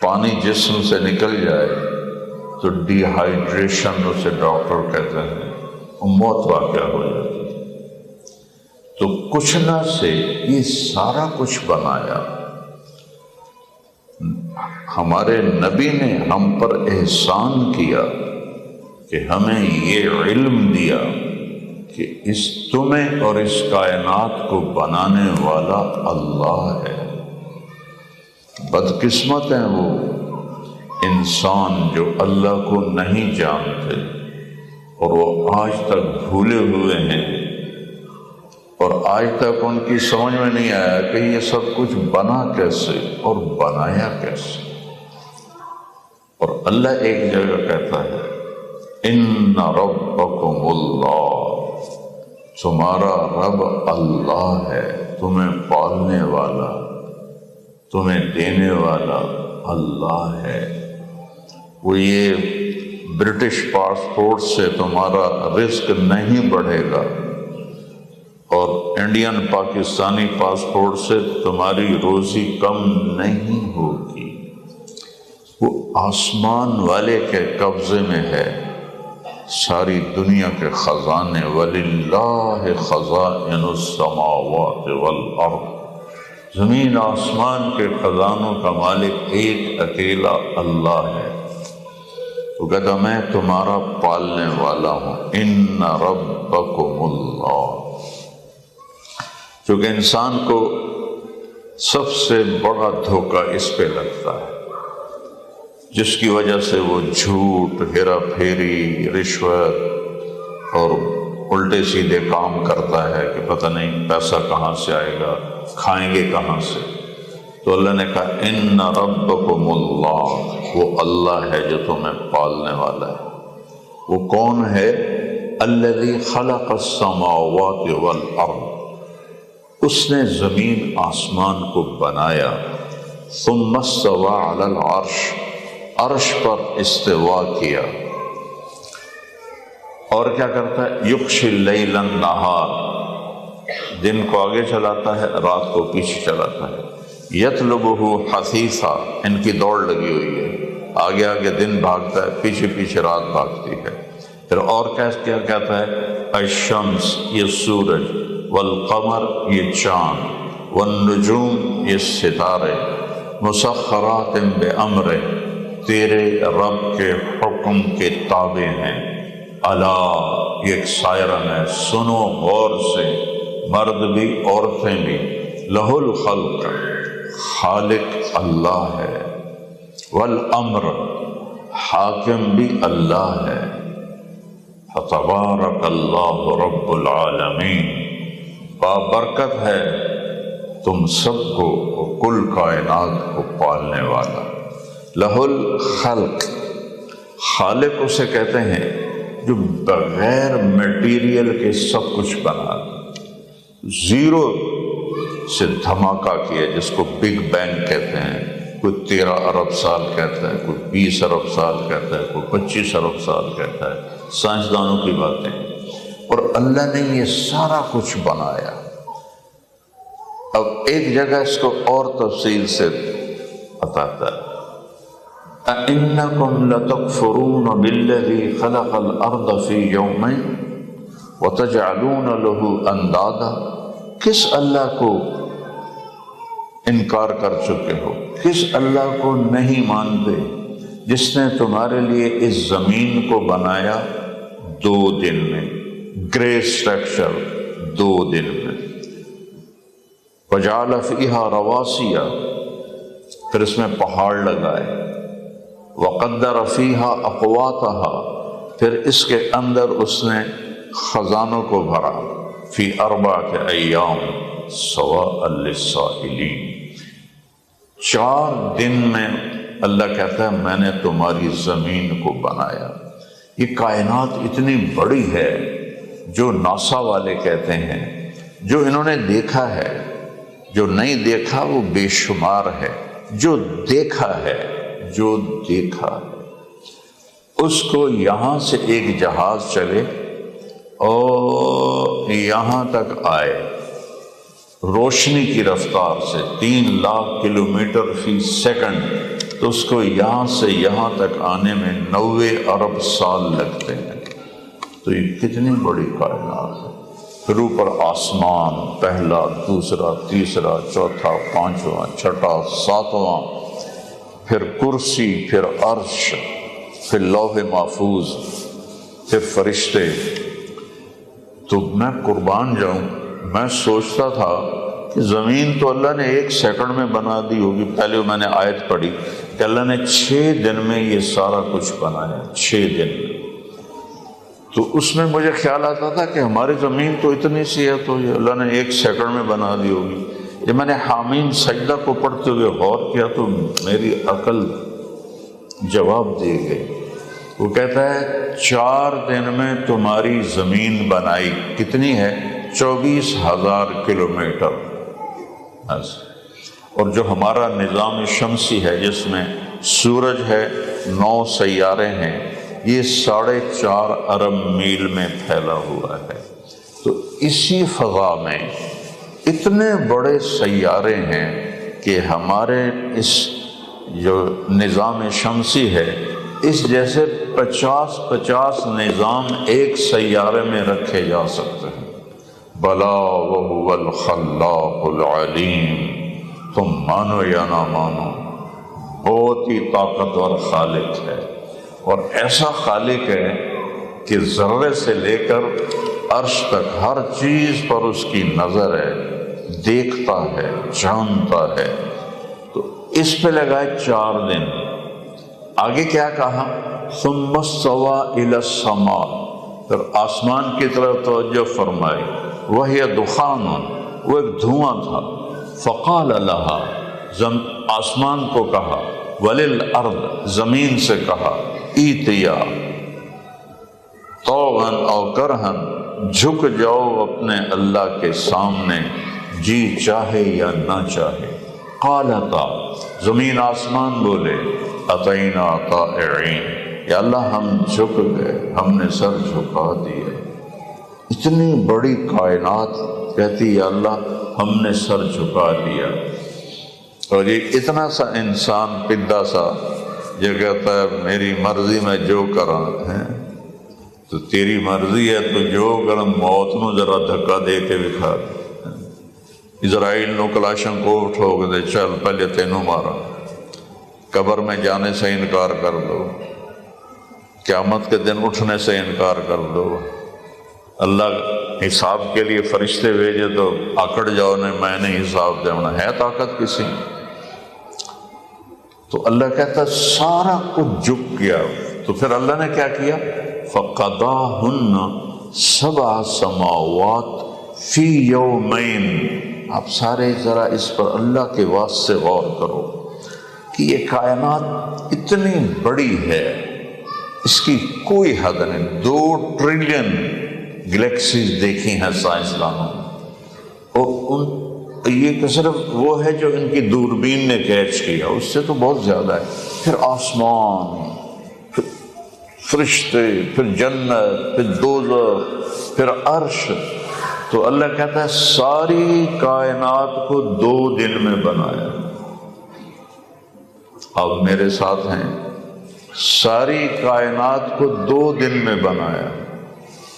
پانی جسم سے نکل جائے تو ڈی ہائیڈریشن اسے ڈاکٹر کہتے ہیں، موت واقع ہو جاتی ہے۔ تو کچھ نہ سے یہ سارا کچھ بنایا۔ ہمارے نبی نے ہم پر احسان کیا کہ ہمیں یہ علم دیا کہ اس تمہیں اور اس کائنات کو بنانے والا اللہ ہے۔ بدقسمت ہیں وہ انسان جو اللہ کو نہیں جانتے اور وہ آج تک بھولے ہوئے ہیں، اور آج تک ان کی سمجھ میں نہیں آیا کہ یہ سب کچھ بنا کیسے اور بنایا کیسے۔ اور اللہ ایک جگہ کہتا ہے ان ربکم اللہ، تمہارا رب اللہ ہے، تمہیں پالنے والا، تمہیں دینے والا اللہ ہے۔ وہ یہ برٹش پاسپورٹ سے تمہارا رزق نہیں بڑھے گا، اور انڈین پاکستانی پاسپورٹ سے تمہاری روزی کم نہیں ہوگی۔ وہ آسمان والے کے قبضے میں ہے ساری دنیا کے خزانے، وَلِلَّهِ خَزَائِنُ السَّمَاوَاتِ وَالْأَرْضِ، زمین آسمان کے خزانوں کا مالک ایک اکیلا اللہ ہے۔ تو کہتا میں تمہارا پالنے والا ہوں، ان ربکم اللہ۔ کیونکہ انسان کو سب سے بڑا دھوکہ اس پہ لگتا ہے، جس کی وجہ سے وہ جھوٹ، ہیرا پھیری، رشوت اور الٹے سیدھے کام کرتا ہے کہ پتہ نہیں پیسہ کہاں سے آئے گا، کھائیں گے کہاں سے۔ تو اللہ نے کہا ان ربکم اللہ، وہ اللہ ہے جو تمہیں پالنے والا ہے۔ وہ کون ہے؟ الذی خلق السماوات والارض، اس نے زمین آسمان کو بنایا، ثم استوى علی العرش، عرش پر استوا کیا، اور کیا کرتا ہے؟ یغشی اللیل النہار، دن کو آگے چلاتا ہے، رات کو پیچھے چلاتا ہے، یطلبہ حثیثا، ان کی دوڑ لگی ہوئی ہے، آگے آگے دن بھاگتا ہے، پیچھے پیچھے رات بھاگتی ہے۔ پھر اور کیا کہتا ہے؟ الشمس، یہ سورج، والقمر، یہ چاند، والنجوم، یہ ستارے، مسخرات بامرہ، تیرے رب کے حکم کے تابع ہیں، الا، یہ ایک سائرن ہے، سنو غور سے، مرد بھی عورتیں بھی، لہ الخلق، خالق اللہ ہے، والامر، حاکم بھی اللہ ہے، فتبارک اللہ رب العالمین، بابرکت ہے تم سب کو، کل کائنات کو پالنے والا۔ لہ الخلق، خالق اسے کہتے ہیں جو بغیر میٹیریل کے سب کچھ بنا دے، زیرو سے دھماکہ کیا، جس کو بگ بینگ کہتے ہیں۔ کوئی 13 ارب سال کہتا ہے، کوئی 20 ارب سال کہتا ہے، کوئی 25 ارب سال کہتا ہے، سائنسدانوں کی باتیں۔ اور اللہ نے یہ سارا کچھ بنایا۔ اب ایک جگہ اس کو اور تفصیل سے بتاتا ہے، اَإِنَّكُمْ لَتَكْفُرُونَ بِالَّذِي خَلَقَ الْأَرْضَ فِي يَوْمَيْنِ وَتَجْعَلُونَ لَهُ أَنْدَادًا، کس اللہ کو انکار کر چکے ہو، کس اللہ کو نہیں مانتے جس نے تمہارے لیے اس زمین کو بنایا 2 دن میں، گرے اسٹرکچر 2 دن میں، وَجَعَلَ فِيهَا رَوَاسِيَ، پھر اس میں پہاڑ لگائے، وَقَدَّرَ فِيهَا أَقْوَاتَهَا، پھر اس کے اندر اس نے خزانوں کو بھرا، فِي 4 أَيَّامٍ سَوَاءً لِلسَّائِلِينَ، 4 دن میں اللہ کہتا ہے میں نے تمہاری زمین کو بنایا۔ یہ کائنات اتنی بڑی ہے، جو ناسا والے کہتے ہیں، جو انہوں نے دیکھا ہے، جو نہیں دیکھا وہ بے شمار ہے، جو دیکھا ہے اس کو یہاں سے ایک جہاز چلے اور یہاں تک آئے روشنی کی رفتار سے 3 لاکھ کلومیٹر فی سیکنڈ، تو اس کو یہاں سے یہاں تک آنے میں 90 ارب سال لگتے ہیں۔ تو یہ کتنی بڑی کائنات ہے۔ پھر اوپر آسمان، پہلا، دوسرا، تیسرا، چوتھا، پانچواں، چھٹا، ساتواں، پھر کرسی، پھر عرش، پھر لوح محفوظ، پھر فرشتے۔ تو میں قربان جاؤں، میں سوچتا تھا کہ زمین تو اللہ نے 1 سیکنڈ میں بنا دی ہوگی۔ پہلے میں نے آیت پڑھی کہ اللہ نے 6 دن میں یہ سارا کچھ بنایا، 6 دن میں۔ تو اس میں مجھے خیال آتا تھا کہ ہماری زمین تو اتنی سی ہے، تو یہ اللہ نے 1 سیکنڈ میں بنا دی ہوگی۔ جب میں نے حامین سجدہ کو پڑھتے ہوئے غور کیا تو میری عقل جواب دے گئی۔ وہ کہتا ہے 4 دن میں تمہاری زمین بنائی، کتنی ہے؟ 24,000 کلومیٹر۔ اور جو ہمارا نظام شمسی ہے، جس میں سورج ہے، 9 سیارے ہیں، یہ 4.5 ارب میل میں پھیلا ہوا ہے۔ تو اسی فضا میں اتنے بڑے سیارے ہیں کہ ہمارے اس جو نظام شمسی ہے، اس جیسے 50 نظام ایک سیارے میں رکھے جا سکتے ہیں۔ بلا وہو الخلاق العلیم، تم مانو یا نہ مانو، بہت ہی طاقتور خالق ہے، اور ایسا خالق ہے کہ ذرے سے لے کر عرش تک ہر چیز پر اس کی نظر ہے، دیکھتا ہے، جانتا ہے۔ تو اس پہ لگائے 4 دن۔ آگے کیا کہا؟ ثم استوى الى السماء، پھر آسمان کی طرف توجہ فرمائی، وہی دخان، وہ ایک دھواں تھا، فقال لها، آسمان کو کہا، وللارض، زمین سے کہا، ایتیا طوعا او کرہن، جھک جاؤ اپنے اللہ کے سامنے، جی چاہے یا نہ چاہے۔ قالتا، زمین آسمان بولے، اتینا طائعین، یا اللہ ہم جھک گئے، ہم نے سر جھکا دیا۔ اتنی بڑی کائنات کہتی یا اللہ ہم نے سر جھکا دیا۔ اور یہ اتنا سا انسان پدہ سا جو کہتا ہے میری مرضی میں جو کراں ہے، تو تیری مرضی ہے تو جو کر، موت نو ذرا دھکا دے کے دکھا۔ اسرائیل نو کلاشنکوف ٹھوک دے، چل پہلے تینوں مارا، قبر میں جانے سے انکار کر دو، قیامت کے دن اٹھنے سے انکار کر دو، اللہ حساب کے لیے فرشتے بھیجے تو آکڑ جاؤ، نے میں نے حساب دینا ہے طاقت کسی۔ تو اللہ کہتا سارا کچھ جھک گیا۔ تو پھر اللہ نے کیا کیا؟ فَقَضَاهُنَّ 7 سماوات فی یومین۔ آپ سارے ذرا اس پر اللہ کے واسطے غور کرو کہ یہ کائنات اتنی بڑی ہے، اس کی کوئی حد نہیں۔ 2 ٹریلین گلیکسیز دیکھی ہیں سائنسدانوں، اور یہ کہ صرف وہ ہے جو ان کی دوربین نے کیچ کیا، اس سے تو بہت زیادہ ہے۔ پھر آسمان، پھر فرشتے، پھر جنت، پھر دوزخ، پھر عرش۔ تو اللہ کہتا ہے ساری کائنات کو 2 دن میں بنایا۔ اب میرے ساتھ ہیں، ساری کائنات کو 2 دن میں بنایا،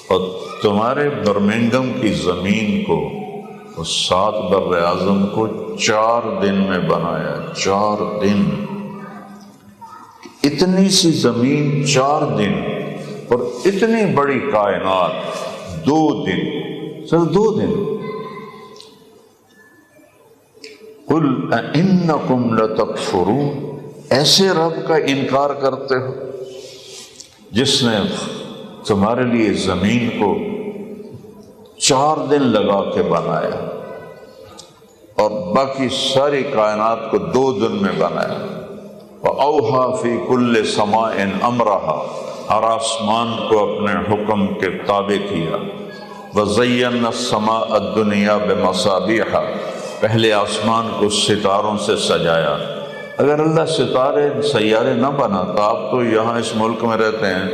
اور تمہارے برمنگم کی زمین کو، 7 بر اعظم کو 4 دن میں بنایا۔ 4 دن، اتنی سی زمین 4 دن، اور اتنی بڑی کائنات 2 دن، صرف 2 دن۔ قل اِنَّكُمْ لَتَكْفُرُونَ، ایسے رب کا انکار کرتے ہو جس نے تمہارے لیے زمین کو 4 دن لگا کے بنایا، اور باقی ساری کائنات کو 2 دن میں بنایا۔ وَأَوْحَى فِي كُلِّ سَمَاءٍ أَمْرَهَا، ہر آسمان کو اپنے حکم کے تابع کیا۔ وَزَيَّنَّا السَّمَاءَ الدُّنْيَا بِمَصَابِيحَ، پہلے آسمان کو ستاروں سے سجایا۔ اگر اللہ ستارے سیارے نہ بناتا، آپ تو یہاں اس ملک میں رہتے ہیں،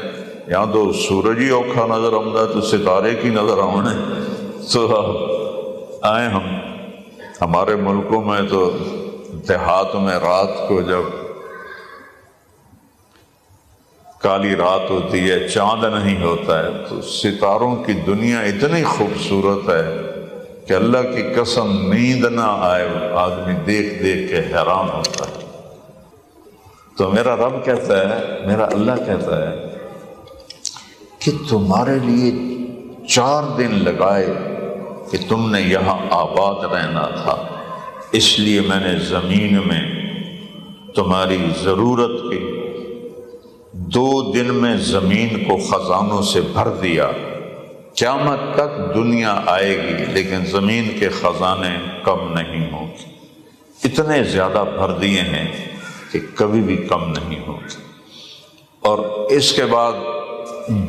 یہاں تو سورج ہی اوکھا نظر آتا ہے، تو ستارے کی نظر آنے تو آئے ہم ہمارے ملکوں میں تو دیہات میں رات کو جب کالی رات ہوتی ہے، چاند نہیں ہوتا ہے، تو ستاروں کی دنیا اتنی خوبصورت ہے کہ اللہ کی قسم نیند نہ آئے، آدمی دیکھ دیکھ کے حیران ہوتا ہے۔ تو میرا رب کہتا ہے، میرا اللہ کہتا ہے کہ تمہارے لیے 4 دن لگائے کہ تم نے یہاں آباد رہنا تھا، اس لیے میں نے زمین میں تمہاری ضرورت کی 2 دن میں زمین کو خزانوں سے بھر دیا۔ قیامت تک دنیا آئے گی لیکن زمین کے خزانے کم نہیں ہوں گے، اتنے زیادہ بھر دیے ہیں کہ کبھی بھی کم نہیں ہوگی۔ اور اس کے بعد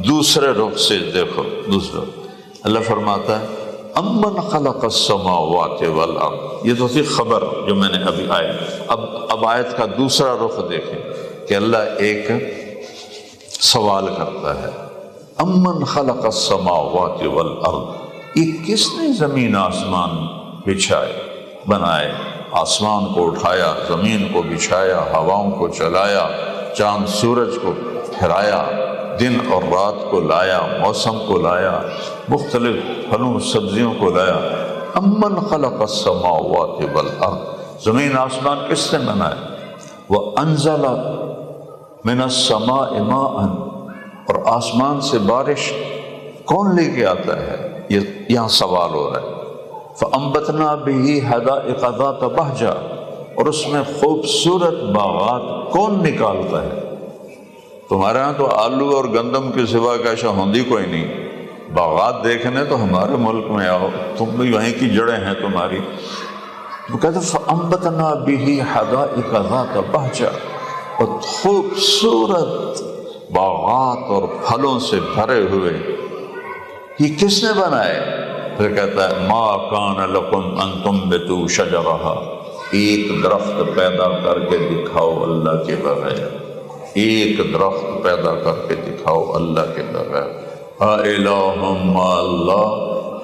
دوسرے رخ سے دیکھو، دوسرا اللہ فرماتا ہے امن خلق السماوات والارض، یہ تو تھی خبر جو میں نے ابھی آئی، اب آیت کا دوسرا رخ دیکھیں کہ اللہ ایک سوال کرتا ہے، امن خلق السماوات والارض، یہ کس نے زمین آسمان بچھائے بنائے، آسمان کو اٹھایا، زمین کو بچھایا، ہواؤں کو چلایا، چاند سورج کو پھرایا، دن اور رات کو لایا، موسم کو لایا، مختلف پھلوں سبزیوں کو لایا۔ امن خلق السماوات والارض، زمین آسمان کس نے بنائے؟ وانزل من السماء ماء، اور آسمان سے بارش کون لے کے آتا ہے؟ یہ یہاں سوال ہو رہا ہے۔ فَأَنبَتْنَا بِهِ حَدَائِقَ ذَاتَ بَهْجَةٍ، اور اس میں خوبصورت باغات کون نکالتا ہے؟ تمہارے ہاں تو آلو اور گندم کے سوا کیسا ہوندی کوئی نہیں، باغات دیکھنے تو ہمارے ملک میں آؤ، تم بھی وہیں کی جڑیں ہیں تمہاری۔ وہ کہتے فَأَنبَتْنَا بِهِ حَدَائِقَ ذَاتَ بَهْجَةٍ، اور خوبصورت باغات اور پھلوں سے بھرے ہوئے، یہ کس نے بنائے؟ پھر کہتا ہے ما کان لکم ان تنبتوا شجرہا، ایک درخت پیدا کر کے دکھاؤ اللہ کے بغیر، ایک درخت پیدا کر کے دکھاؤ اللہ کے بغیر۔ اِلٰہٌ مع اللہ،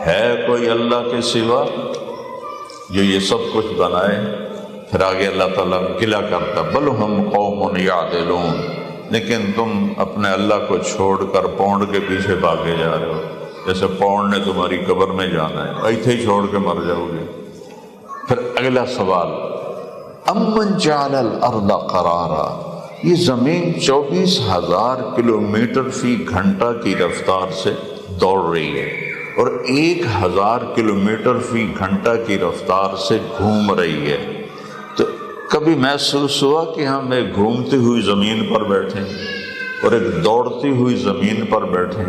ہے کوئی اللہ کے سوا جو یہ سب کچھ بنائے؟ پھر آگے اللہ تعالیٰ گلہ کرتا بل ہم قوم یعدلون، لیکن تم اپنے اللہ کو چھوڑ کر پونڈ کے پیچھے بھاگے جا رہے ہو، جیسے پونڈ نے تمہاری قبر میں جانا ہے، ایتھے ہی چھوڑ کے مر جاؤ گے۔ پھر اگلا سوال، امن جعل الارض قرارا، یہ زمین 24,000 کلومیٹر فی گھنٹہ کی رفتار سے دوڑ رہی ہے اور 1,000 کلومیٹر فی گھنٹہ کی رفتار سے گھوم رہی ہے، تو کبھی محسوس ہوا کہ ہم ایک گھومتی ہوئی زمین پر بیٹھے اور ایک دوڑتی ہوئی زمین پر بیٹھے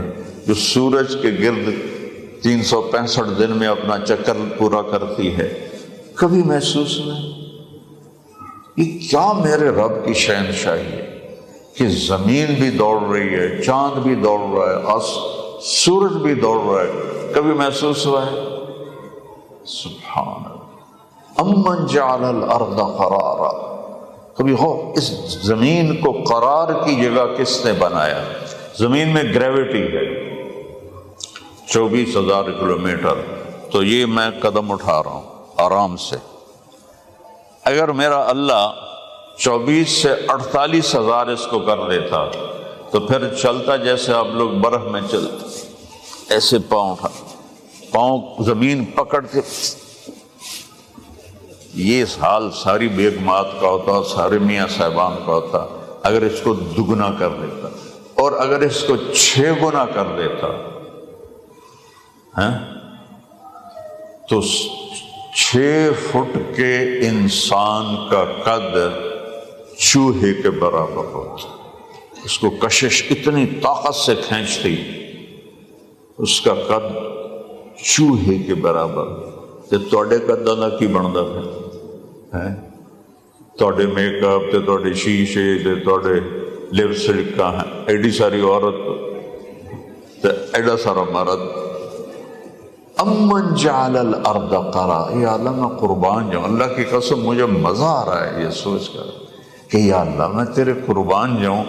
جو سورج کے گرد 365 دن میں اپنا چکر پورا کرتی ہے؟ کبھی محسوس نہیں؟ یہ کیا میرے رب کی شہنشاہی ہے کہ زمین بھی دوڑ رہی ہے، چاند بھی دوڑ رہا ہے، سورج بھی دوڑ رہا ہے، کبھی محسوس ہوا ہے؟ سبحان اللہ۔ امن جعل الارض قرارا، کبھی ہو اس زمین کو قرار کی جگہ کس نے بنایا؟ زمین میں گریوٹی ہے 24,000 کلومیٹر، تو یہ میں قدم اٹھا رہا ہوں آرام سے، اگر میرا اللہ 24 سے 48,000 اس کو کر دیتا تو پھر چلتا جیسے آپ لوگ برف میں چلتے، ایسے پاؤں زمین پکڑتے، یہ حال ساری بیگمات کا ہوتا، سارے میاں صاحبان کا ہوتا اگر اس کو دگنا کر دیتا، اور اگر اس کو 6 گنا کر دیتا تو 6 فٹ کے انسان کا قد چوہے کے برابر ہوتا، اس کو کشش اتنی طاقت سے کھینچتی، اس کا قد چوہے کے برابر۔ ਤੇ ਤੁਹਾਡੇ ਕੱਦਾਂ ਦਾ ਕੀ ਬਣਦਾ ਫਿਰ ਹੈ? ਤੁਹਾਡੇ ਮੇਕਅਪ ਤੇ ਤੁਹਾਡੇ ਸ਼ੀਸ਼ੇ ਤੇ ਤੁਹਾਡੇ ਲਿਪਸਟਿਕਾਂ, ਐਡੀ ਸਾਰੀ ਔਰਤ ਤੇ ਐਡਾ ਸਾਰਾ ਮਰਦ। امن جعل الارض قرار، یا اللہ میں قربان جاؤں، اللہ کی قسم مجھے مزہ آ رہا ہے یہ سوچ کر کہ یا اللہ میں تیرے قربان جاؤں،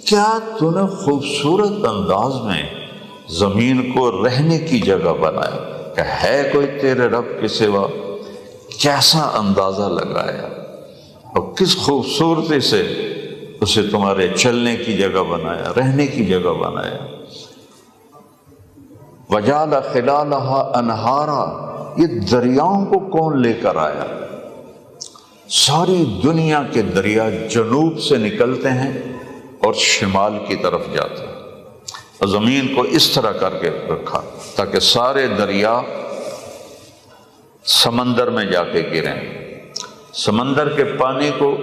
کیا تو نے خوبصورت انداز میں زمین کو رہنے کی جگہ بنایا، کہ ہے کوئی تیرے رب کے سوا؟ کیسا اندازہ لگایا اور کس خوبصورتی سے اسے تمہارے چلنے کی جگہ بنایا، رہنے کی جگہ بنایا۔ وجعل خلالها انہارا، یہ دریاؤں کو کون لے کر آیا؟ ساری دنیا کے دریا جنوب سے نکلتے ہیں اور شمال کی طرف جاتے ہیں، اور زمین کو اس طرح کر کے رکھا تاکہ سارے دریا سمندر میں جا کے گریں۔ سمندر کے پانی کو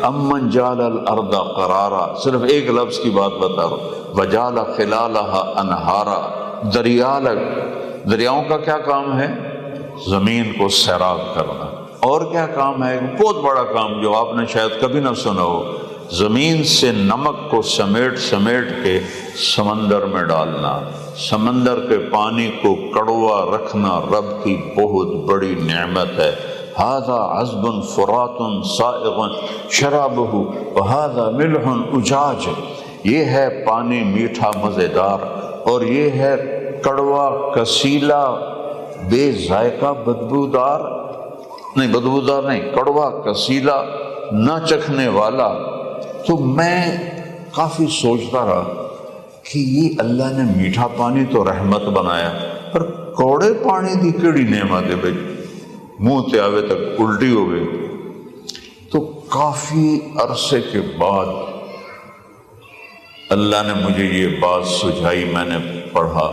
امن جعل الارض قرارا، صرف ایک لفظ کی بات بتا رہا ہوں، وجعل خلالها انہارا، دریاؤں کا کیا کام ہے؟ زمین کو سیراب کرنا۔ اور کیا کام ہے؟ بہت بڑا کام جو آپ نے شاید کبھی نہ سنا ہو، زمین سے نمک کو سمیٹ سمیٹ کے سمندر میں ڈالنا، سمندر کے پانی کو کڑوا رکھنا رب کی بہت بڑی نعمت ہے۔ ھذا عذب فرات سائغ شرابہ وھذا ملح اجاج، یہ ہے پانی میٹھا مزیدار، اور یہ ہے کڑوا کسیلا بے ذائقہ بدبودار نہیں، کڑوا کسیلا نہ چکھنے والا۔ تو میں کافی سوچتا رہا کہ یہ اللہ نے میٹھا پانی تو رحمت بنایا، پر کوڑے پانی دی کیڑی نعمت ہے بھائی، منہ تے آوے تک الٹی ہو گئی۔ تو کافی عرصے کے بعد اللہ نے مجھے یہ بات سجھائی، میں نے پڑھا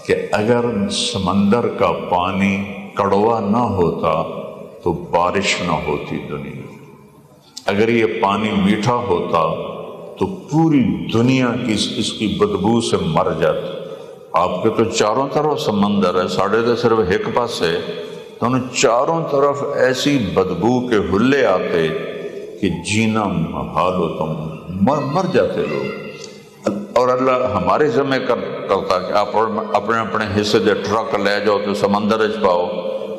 کہ اگر سمندر کا پانی کڑوا نہ ہوتا تو بارش نہ ہوتی دنیا، اگر یہ پانی میٹھا ہوتا تو پوری دنیا کی اس کی بدبو سے مر جاتی۔ آپ کے تو چاروں طرف سمندر ہے، ساڑھے تو صرف ایک پاس ہے، تو انہیں چاروں طرف ایسی بدبو کے حلے آتے کہ جینا محال ہو، تم مر جاتے لوگ۔ اور اللہ ہمارے ذمہ کرتا کہ آپ اپنے اپنے حصے دے ٹرک لے جاؤ تو سمندر چ پاؤ،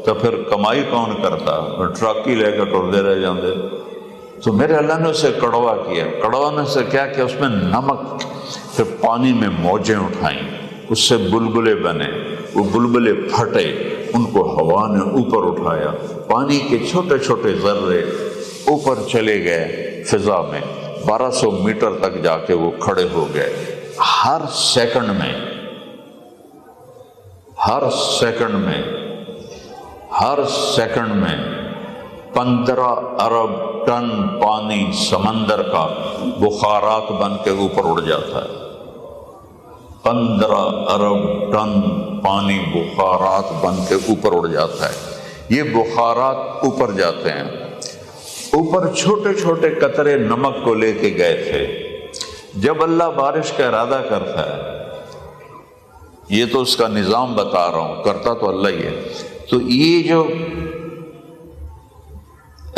تو پھر کمائی کون کرتا؟ ٹرک ہی لے کے ٹرتے رہ جاندے۔ تو میرے اللہ نے اسے کڑوا کیا، کڑوانے سے کیا کہ اس میں نمک، پھر پانی میں موجیں اٹھائیں، اس سے بلبلے بنے، وہ بلبلے پھٹے، ان کو ہوا نے اوپر اٹھایا، پانی کے چھوٹے چھوٹے ذرے اوپر چلے گئے فضا میں، 1200 میٹر تک جا کے وہ کھڑے ہو گئے۔ ہر سیکنڈ میں 15 ارب ٹن پانی سمندر کا بخارات بن کے اوپر اڑ جاتا ہے۔ 15 ارب ٹن پانی بخارات بن کے اوپر اڑ جاتا ہے۔ یہ بخارات اوپر جاتے ہیں، اوپر چھوٹے چھوٹے قطرے نمک کو لے کے گئے تھے۔ جب اللہ بارش کا ارادہ کرتا ہے، یہ تو اس کا نظام بتا رہا ہوں، کرتا تو اللہ ہی ہے، تو یہ جو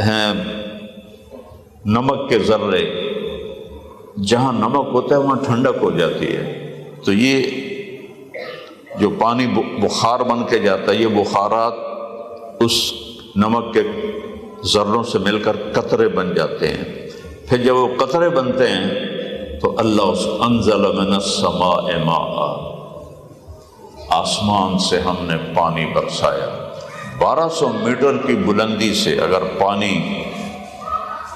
ہیں نمک کے ذرے، جہاں نمک ہوتا ہے وہاں ٹھنڈک ہو جاتی ہے، تو یہ جو پانی بخار بن کے جاتا ہے، یہ بخارات اس نمک کے ذروں سے مل کر قطرے بن جاتے ہیں۔ پھر جب وہ قطرے بنتے ہیں تو اللہ انزل من السماء ماء، آسمان سے ہم نے پانی برسایا۔ 1200 میٹر کی بلندی سے اگر پانی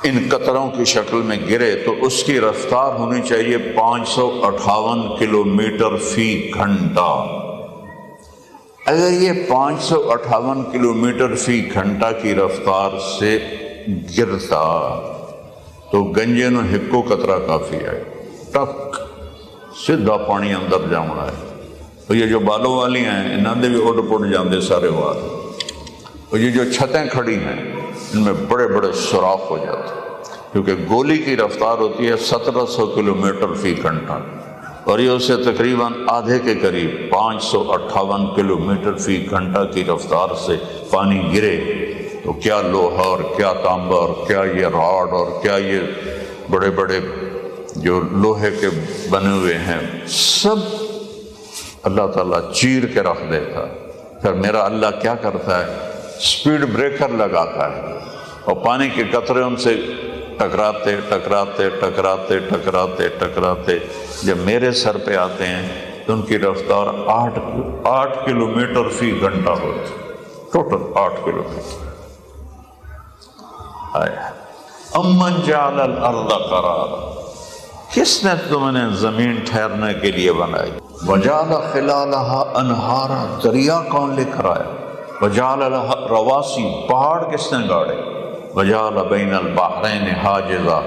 ان قطروں کی شکل میں گرے تو اس کی رفتار ہونی چاہیے 558 کلومیٹر فی گھنٹہ۔ اگر یہ 558 کلومیٹر فی گھنٹہ کی رفتار سے گرتا تو گنجے نو ہکو قطرہ کافی ہے، ٹک سیدھا پانی اندر جانا ہے۔ تو یہ جو بالوں والی ہیں انہوں نے بھی اڑ پڑ جاندے سارے وار، اور یہ جو چھتیں کھڑی ہیں ان میں بڑے بڑے سوراخ ہو جاتے ہیں، کیونکہ گولی کی رفتار ہوتی ہے 1700 کلومیٹر فی گھنٹہ، اور یہ اسے تقریباً آدھے کے قریب 558 کلومیٹر فی گھنٹہ کی رفتار سے پانی گرے تو کیا لوہا اور کیا تانبا اور کیا یہ راڈ اور کیا یہ بڑے بڑے جو لوہے کے بنے ہوئے ہیں سب اللہ تعالیٰ چیر کے رکھ دیتا۔ پھر میرا اللہ کیا کرتا ہے، سپیڈ بریکر لگاتا ہے اور پانی کے قطرے ان سے ٹکراتے ٹکراتے ٹکراتے ٹکراتے ٹکراتے جب میرے سر پہ آتے ہیں تو ان کی رفتار 8 کلومیٹر فی گھنٹہ ہوتی، ٹوٹل 8 کلومیٹر۔ امن جعل الارض قرارا، کس نے تم نے زمین ٹھہرنے کے لیے بنائی؟ وجعل خلالہا انہارا، دریا کون لے کر آیا؟ وجعل لہا رواسی، پہاڑ کس نے گاڑے؟ وجعل بین البحرین حاجزا،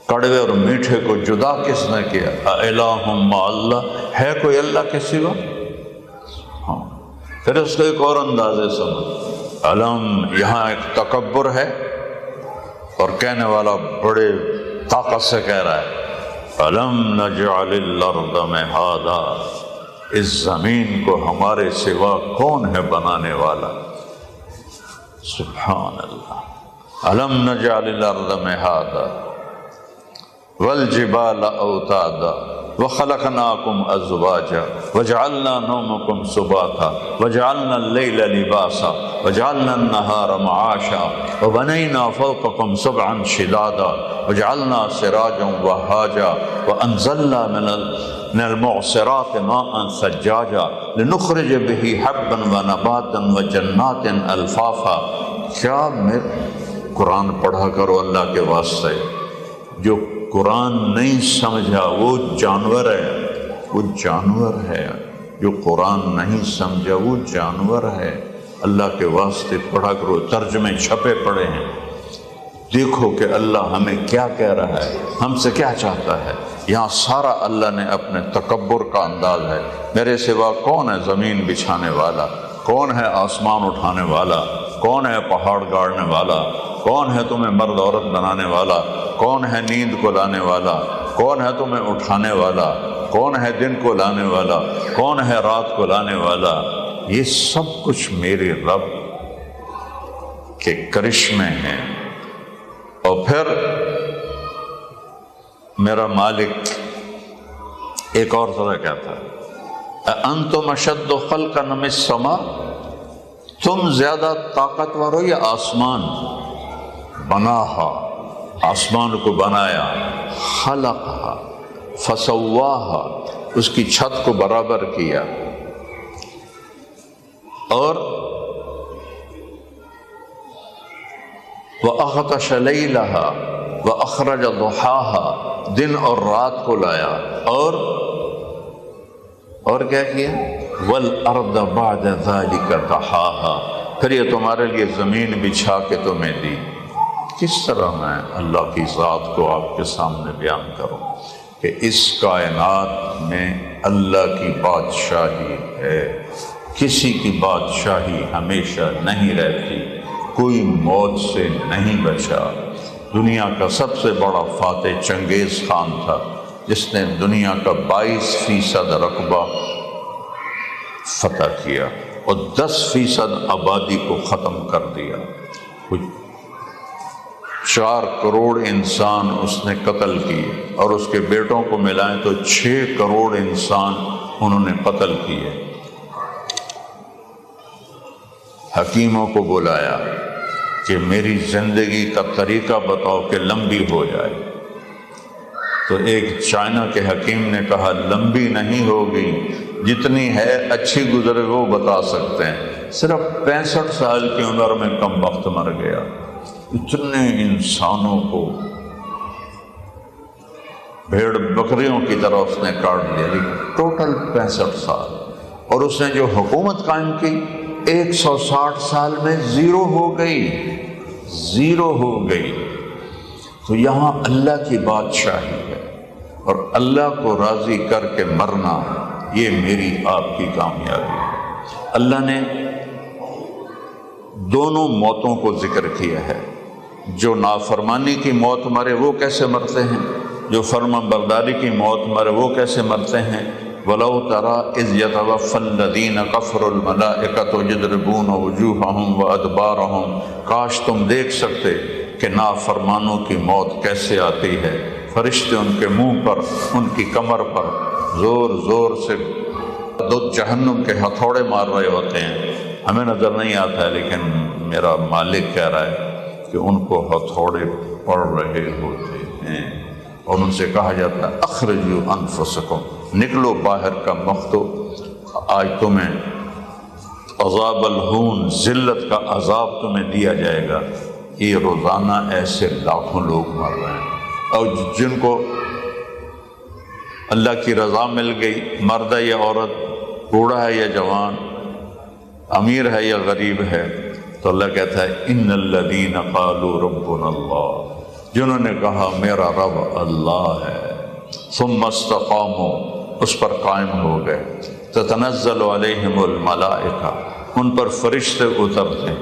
کڑوے اور میٹھے کو جدا کس نے کیا؟ اِلٰہٌ مع اللہ، ہے کوئی اللہ کے سوا؟ ہاں، پھر اس کو ایک اور اندازے سمجھ، علم، یہاں ایک تکبر ہے اور کہنے والا بڑے طاقت سے کہہ رہا ہے أَلَمْ نَجْعَلِ الْأَرْضَ مِهَادًا، اس زمین کو ہمارے سوا کون ہے بنانے والا؟ سبحان اللہ۔ أَلَمْ نَجْعَلِ الْأَرْضَ مِهَادًا وَالْجِبَالَ أَوْتَادًا وَخَلَقْنَاكُمْ أَزْوَاجًا وَجَعَلْنَا نَوْمَكُمْ سُبَاتًا وَجَعَلْنَا اللَّيْلَ لِبَاسًا وَجَعَلْنَا النَّهَارَ مَعَاشًا وَبَنَيْنَا فَوْقَكُمْ سَبْعًا شِدَادًا وَجَعَلْنَا سِرَاجًا وَهَّاجًا وَأَنزَلْنَا مِنَ المعصرات ماء ثجاجا لنخرج به حبا ونباتا وجنات الفافا۔ کیا میں قرآن پڑھا کرو اللہ کے واسطے، جو قرآن نہیں سمجھا وہ جانور ہے، وہ جانور ہے، جو قرآن نہیں سمجھا وہ جانور ہے۔ اللہ کے واسطے پڑھا کرو، ترجمے چھپے پڑے ہیں، دیکھو کہ اللہ ہمیں کیا کہہ رہا ہے، ہم سے کیا چاہتا ہے۔ یہاں سارا اللہ نے اپنے تکبر کا انداز ہے، میرے سوا کون ہے زمین بچھانے والا، کون ہے آسمان اٹھانے والا، کون ہے پہاڑ گاڑنے والا، کون ہے تمہیں مرد عورت بنانے والا، کون ہے نیند کو لانے والا، کون ہے تمہیں اٹھانے والا، کون ہے دن کو لانے والا، کون ہے رات کو لانے والا۔ یہ سب کچھ میرے رب کے کرشمے ہیں۔ اور پھر میرا مالک ایک اور طرح کہتا ہے انتم اشد خلقا من السماء، تم زیادہ طاقتور ہو یا آسمان؟ بناہا، آسمان کو بنایا، خلقہا فسواہا، اس کی چھت کو برابر کیا، اور وَأَغْطَشَ لَيْلَهَا وَأَخْرَجَ ضُحَاهَا، دن اور رات کو لایا، اور کیا کیا؟ وَالْأَرْضَ بَعْدَ ذَلِكَ دَحَاهَا، پھر یہ تمہارے لیے زمین بچھا کے تمہیں دی۔ کس طرح میں اللہ کی ذات کو آپ کے سامنے بیان کروں کہ اس کائنات میں اللہ کی بادشاہی ہے، کسی کی بادشاہی ہمیشہ نہیں رہتی، کوئی موت سے نہیں بچا۔ دنیا کا سب سے بڑا فاتح چنگیز خان تھا، جس نے دنیا کا 22% رقبہ فتح کیا اور 10% آبادی کو ختم کر دیا۔ 4 کروڑ انسان اس نے قتل کیے، اور اس کے بیٹوں کو ملائیں تو 6 کروڑ انسان انہوں نے قتل کیے۔ حکیموں کو بلایا کہ میری زندگی کا طریقہ بتاؤ کہ لمبی ہو جائے، تو ایک چائنا کے حکیم نے کہا لمبی نہیں ہوگی، جتنی ہے اچھی گزرے وہ بتا سکتے ہیں۔ صرف 65 سال کی عمر میں کم وقت مر گیا۔ اتنے انسانوں کو بھیڑ بکریوں کی طرح اس نے کاٹ دیا، لیکن ٹوٹل 65 سال، اور اس نے جو حکومت قائم کی 160 سال میں زیرو ہو گئی۔ تو یہاں اللہ کی بادشاہی ہے، اور اللہ کو راضی کر کے مرنا، یہ میری آپ کی کامیابی ہے۔ اللہ نے دونوں موتوں کو ذکر کیا ہے۔ جو نافرمانی کی موت مرے وہ کیسے مرتے ہیں؟ جو فرما برداری کی موت مرے وہ کیسے مرتے ہیں؟ وَلَوْ تَرَىٰ إِذْ يَتَوَفَّى الَّذِينَ كَفَرُوا الْمَلَائِكَةُ يَضْرِبُونَ وُجُوهَهُمْ وَأَدْبَارَهُمْ، کاش تم دیکھ سکتے کہ نافرمانوں کی موت کیسے آتی ہے، فرشتے ان کے منہ پر، ان کی کمر پر زور زور سے دو جہنم کے ہتھوڑے مار رہے ہوتے ہیں۔ ہمیں نظر نہیں آتا ہے لیکن میرا مالک کہہ رہا ہے کہ ان کو ہتھوڑے پڑ رہے ہوتے ہیں، اور ان سے کہا جاتا ہے اخرجوا انفسکم، نکلو باہر کا مختو، آج تمہیں عذاب الہون، ذلت کا عذاب تمہیں دیا جائے گا۔ یہ روزانہ ایسے لاکھوں لوگ مر رہے ہیں، اور جن کو اللہ کی رضا مل گئی، مرد ہے یا عورت، بوڑھا ہے یا جوان، امیر ہے یا غریب ہے، تو اللہ کہتا ہے ان الذین قالوا ربنا اللہ، جنہوں نے کہا میرا رب اللہ ہے، ثم استقاموا، اس پر قائم ہو گئے، تتنزل علیہم الملائکہ، ان پر فرشتے اترتے۔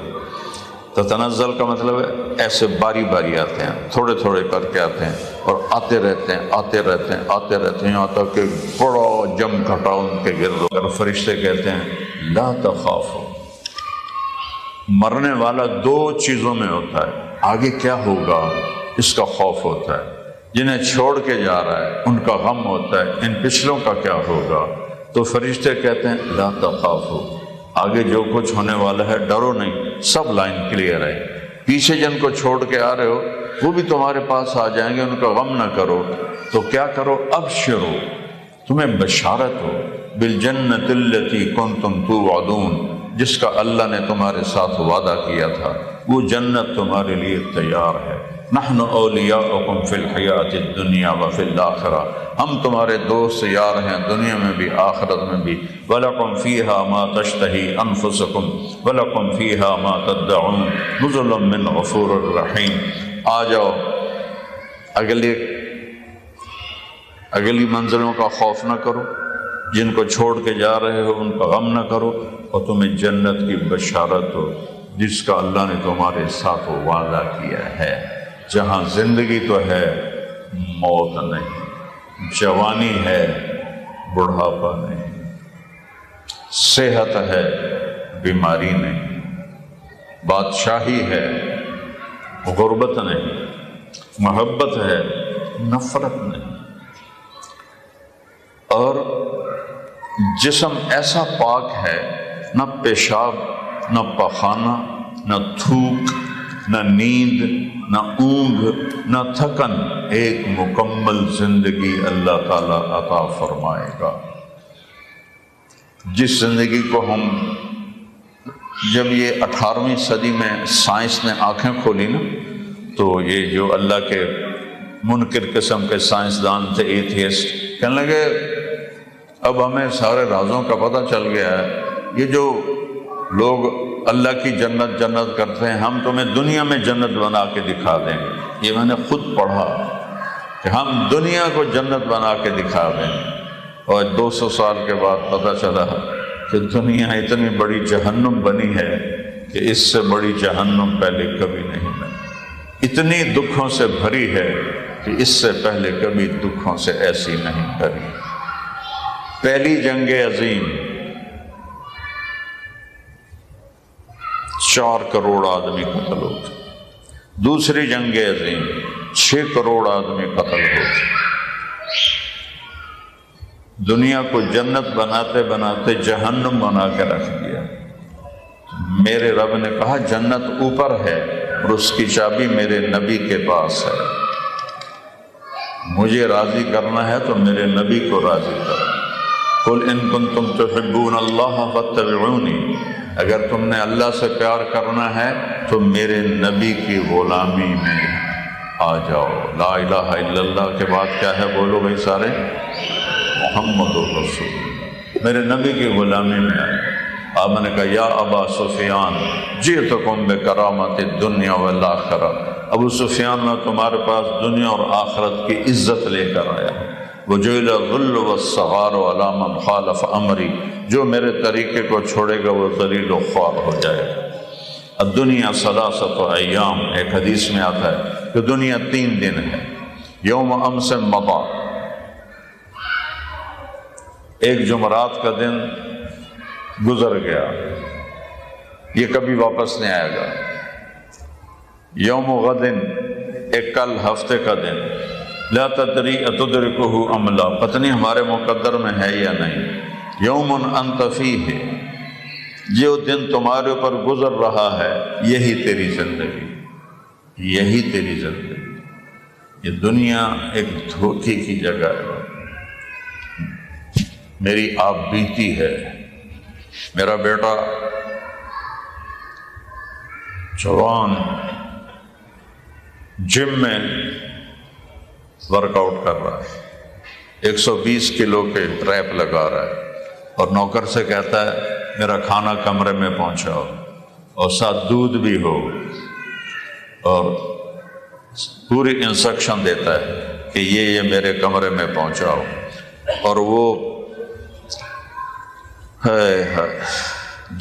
تتنزل کا مطلب ہے ایسے باری باری آتے ہیں، تھوڑے تھوڑے کر کے آتے ہیں، اور آتے رہتے ہیں آتے رہتے ہیں آتے رہتے ہیں، یہاں تک کہ بڑا جم گھٹا ان کے گرد ہو کر فرشتے کہتے ہیں لا تخافوا۔ مرنے والا دو چیزوں میں ہوتا ہے، آگے کیا ہوگا اس کا خوف ہوتا ہے، جنہیں چھوڑ کے جا رہا ہے ان کا غم ہوتا ہے، ان پچھلوں کا کیا ہوگا۔ تو فرشتے کہتے ہیں لا تخافوا، آگے جو کچھ ہونے والا ہے ڈرو نہیں، سب لائن کلیئر ہے، پیچھے جن کو چھوڑ کے آ رہے ہو وہ بھی تمہارے پاس آ جائیں گے، ان کا غم نہ کرو۔ تو کیا کرو؟ ابشرو، تمہیں بشارت ہو، بالجنت التی کنتم توعدون، جس کا اللہ نے تمہارے ساتھ وعدہ کیا تھا، وہ جنت تمہارے لیے تیار ہے۔ نحن اولیاؤکم فی الحیات الدنیا وفی الآخرہ، ہم تمہارے دوست یار ہیں دنیا میں بھی آخرت میں بھی۔ وَلَكُمْ فِيهَا مَا تَشْتَهِي أَنفُسُكُمْ وَلَكُمْ فِيهَا مَا تَدَّعُونَ نُزُلٌ مِّنْ غَفُورٍ رَحِيمٍ۔ آ جاؤ، اگلی منزلوں کا خوف نہ کرو، جن کو چھوڑ کے جا رہے ہو ان کا غم نہ کرو، اور تمہیں جنت کی بشارت ہو جس کا اللہ نے تمہارے ساتھ وعدہ کیا ہے، جہاں زندگی تو ہے موت نہیں، جوانی ہے بڑھاپا نہیں، صحت ہے بیماری نہیں، بادشاہی ہے غربت نہیں، محبت ہے نفرت نہیں، اور جسم ایسا پاک ہے، نہ پیشاب، نہ پخانہ، نہ تھوک، نہ نیند، نہ اونگ، نہ تھکن، ایک مکمل زندگی اللہ تعالیٰ عطا فرمائے گا۔ جس زندگی کو ہم، جب یہ 18ویں صدی میں سائنس نے آنکھیں کھولی نا، تو یہ جو اللہ کے منکر قسم کے سائنسدان تھے، ایتھیسٹ، کہنے لگے اب ہمیں سارے رازوں کا پتہ چل گیا ہے، یہ جو لوگ اللہ کی جنت جنت کرتے ہیں، ہم تمہیں دنیا میں جنت بنا کے دکھا دیں گے۔ یہ میں نے خود پڑھا کہ ہم دنیا کو جنت بنا کے دکھا دیں گے، اور 200 سال کے بعد پتہ چلا کہ دنیا اتنی بڑی جہنم بنی ہے کہ اس سے بڑی جہنم پہلے کبھی نہیں بنی، اتنی دکھوں سے بھری ہے کہ اس سے پہلے کبھی دکھوں سے ایسی نہیں بھری۔ پہلی جنگ عظیم 4 کروڑ آدمی قتل ہوتے، دوسری جنگ عظیم 6 کروڑ آدمی قتل ہوتے۔ دنیا کو جنت بناتے بناتے جہنم بنا کے رکھ دیا۔ میرے رب نے کہا جنت اوپر ہے اور اس کی چابی میرے نبی کے پاس ہے، مجھے راضی کرنا ہے تو میرے نبی کو راضی کرو۔ قل ان کنتم تحبون اللہ فاتبعونی، اگر تم نے اللہ سے پیار کرنا ہے تو میرے نبی کی غلامی میں آ جاؤ۔ لا الہ الا اللہ کے بعد کیا ہے بولو بھائی سارے؟ محمد رسول، میرے نبی کی غلامی میں آئے۔ آپ نے کہا یا ابا سفیان جئتکم بکرامت الدنیا والآخرہ، ابو سفیان میں تمہارے پاس دنیا اور آخرت کی عزت لے کر آیا۔ وجعل الذل والصغار علی من خالف امری، جو میرے طریقے کو چھوڑے گا وہ ذلیل و خوار ہو جائے گا۔ الدنیا ثلاثۃ ایام، ایک حدیث میں آتا ہے کہ دنیا 3 دن ہے، یوم امس مضى، ایک جمعرات کا دن گزر گیا، یہ کبھی واپس نہیں آئے گا۔ یوم غد، ایک کل ہفتے کا دن، لا تدری اتدرکہ ام لا، پتہ نہیں ہمارے مقدر میں ہے یا نہیں۔ یوم انت فیہ، جو دن تمہارے اوپر گزر رہا ہے یہی تیری زندگی، یہی تیری زندگی۔ یہ دنیا ایک دھوکے کی جگہ ہے، میری آپ بیتی ہے۔ میرا بیٹا جوان جم میں ورک آؤٹ کر رہا ہے، 120 کلو کے ٹریپ لگا رہا ہے، اور نوکر سے کہتا ہے میرا کھانا کمرے میں پہنچاؤ، اور ساتھ دودھ بھی ہو، اور پوری انسٹرکشن دیتا ہے کہ یہ میرے کمرے میں پہنچاؤ، اور وہ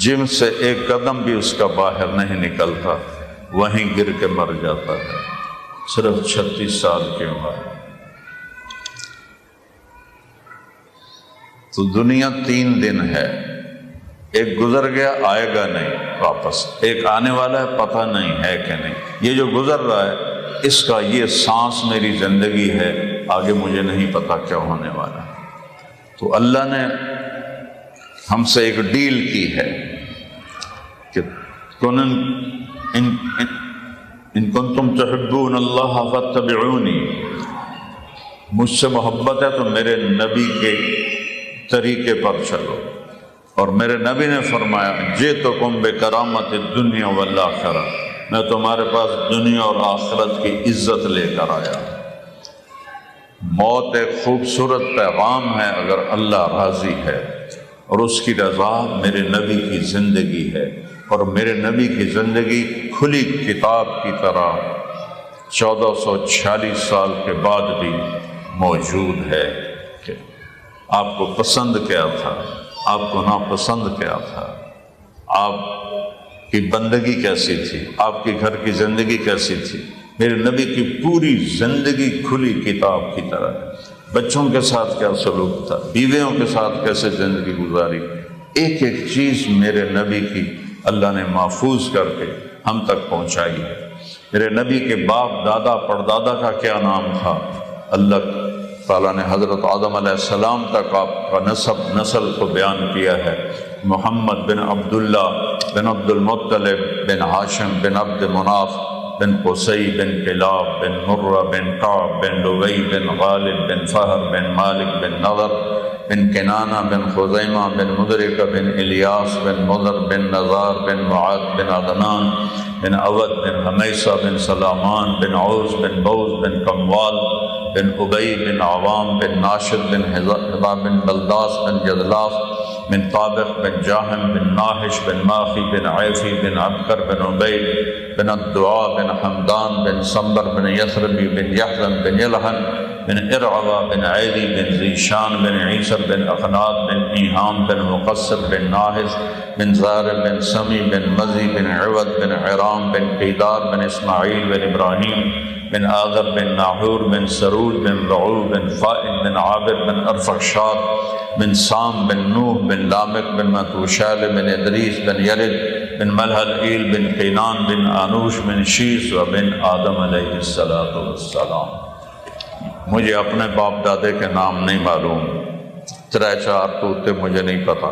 جم سے ایک قدم بھی اس کا باہر نہیں نکلتا، وہیں گر کے مر جاتا ہے، صرف 36 سال کی عمر۔ تو دنیا 3 دن ہے، ایک گزر گیا آئے گا نہیں واپس، ایک آنے والا ہے پتہ نہیں ہے کہ نہیں۔ یہ جو گزر رہا ہے اس کا یہ سانس میری زندگی ہے، آگے مجھے نہیں پتا کیا ہونے والا۔ تو اللہ نے ہم سے ایک ڈیل کی ہے کہ ان کنتم تحبون اللہ فاتبعونی، مجھ سے محبت ہے تو میرے نبی کے طریقے پر چلو، اور میرے نبی نے فرمایا جئتکم بکرامت الدنیا والآخرہ، میں تمہارے پاس دنیا اور آخرت کی عزت لے کر آیا۔ موت ایک خوبصورت پیغام ہے اگر اللہ راضی ہے، اور اس کی رضا میرے نبی کی زندگی ہے، اور میرے نبی کی زندگی کھلی کتاب کی طرح 1446 سال کے بعد بھی موجود ہے کہ آپ کو پسند کیا تھا، آپ کو ناپسند کیا تھا، آپ کی بندگی کیسی تھی، آپ کے گھر کی زندگی کیسی تھی۔ میرے نبی کی پوری زندگی کھلی کتاب کی طرح ہے۔ بچوں کے ساتھ کیا سلوک تھا، بیویوں کے ساتھ کیسے زندگی گزاری، ایک ایک چیز میرے نبی کی اللہ نے محفوظ کر کے ہم تک پہنچائی ہے۔ میرے نبی کے باپ دادا پردادا کا کیا نام تھا، اللہ تعالیٰ نے حضرت آدم علیہ السلام تک آپ کا نسل کو بیان کیا ہے۔ محمد بن عبداللہ بن عبد المطلب بن ہاشم بن عبد مناف بن قصی بن کلاب بن مرہ بن کعب بن لبی بن غالب بن فہر بن مالک بن نضر بن کنانہ بن خزیمہ بن مدرکہ بن الیاس بن مضر بن نزار بن معاذ بن عدنان بن عود بن حمیسہ بن سلامان بن عوز بن بوز بن کموال بن ابی بن عوام بن ناشد بن حضا بن بلداس بن جدلاف بن طابق بن جاہم بن ناحش بن ماخی بن عیفی بن عبکر بن عبید بن الدعاء بن حمدان بن صنبر بن یثربی بن یحزن بن یلحن بن ارعوہ بن عیدی بن ذیشان بن عیسر بن اخنات بن ایہام بن مقصر بن ناحس بن زار بن سمی بن مزی بن عود بن عرام بن قیدار بن اسماعیل بن ابراہیم بن آذر بن ناحور بن سرود بن رعو بن فائد بن عابر بن ارفخشاد بن سام بن نوح بن لامک بن متوشال بن ادریس بن یرد بن ملحل بن قینان بن آنوش بن شیس و بن آدم علیہ السلام۔ مجھے اپنے باپ دادے کے نام نہیں معلوم، 3-4 توتے مجھے نہیں پتہ۔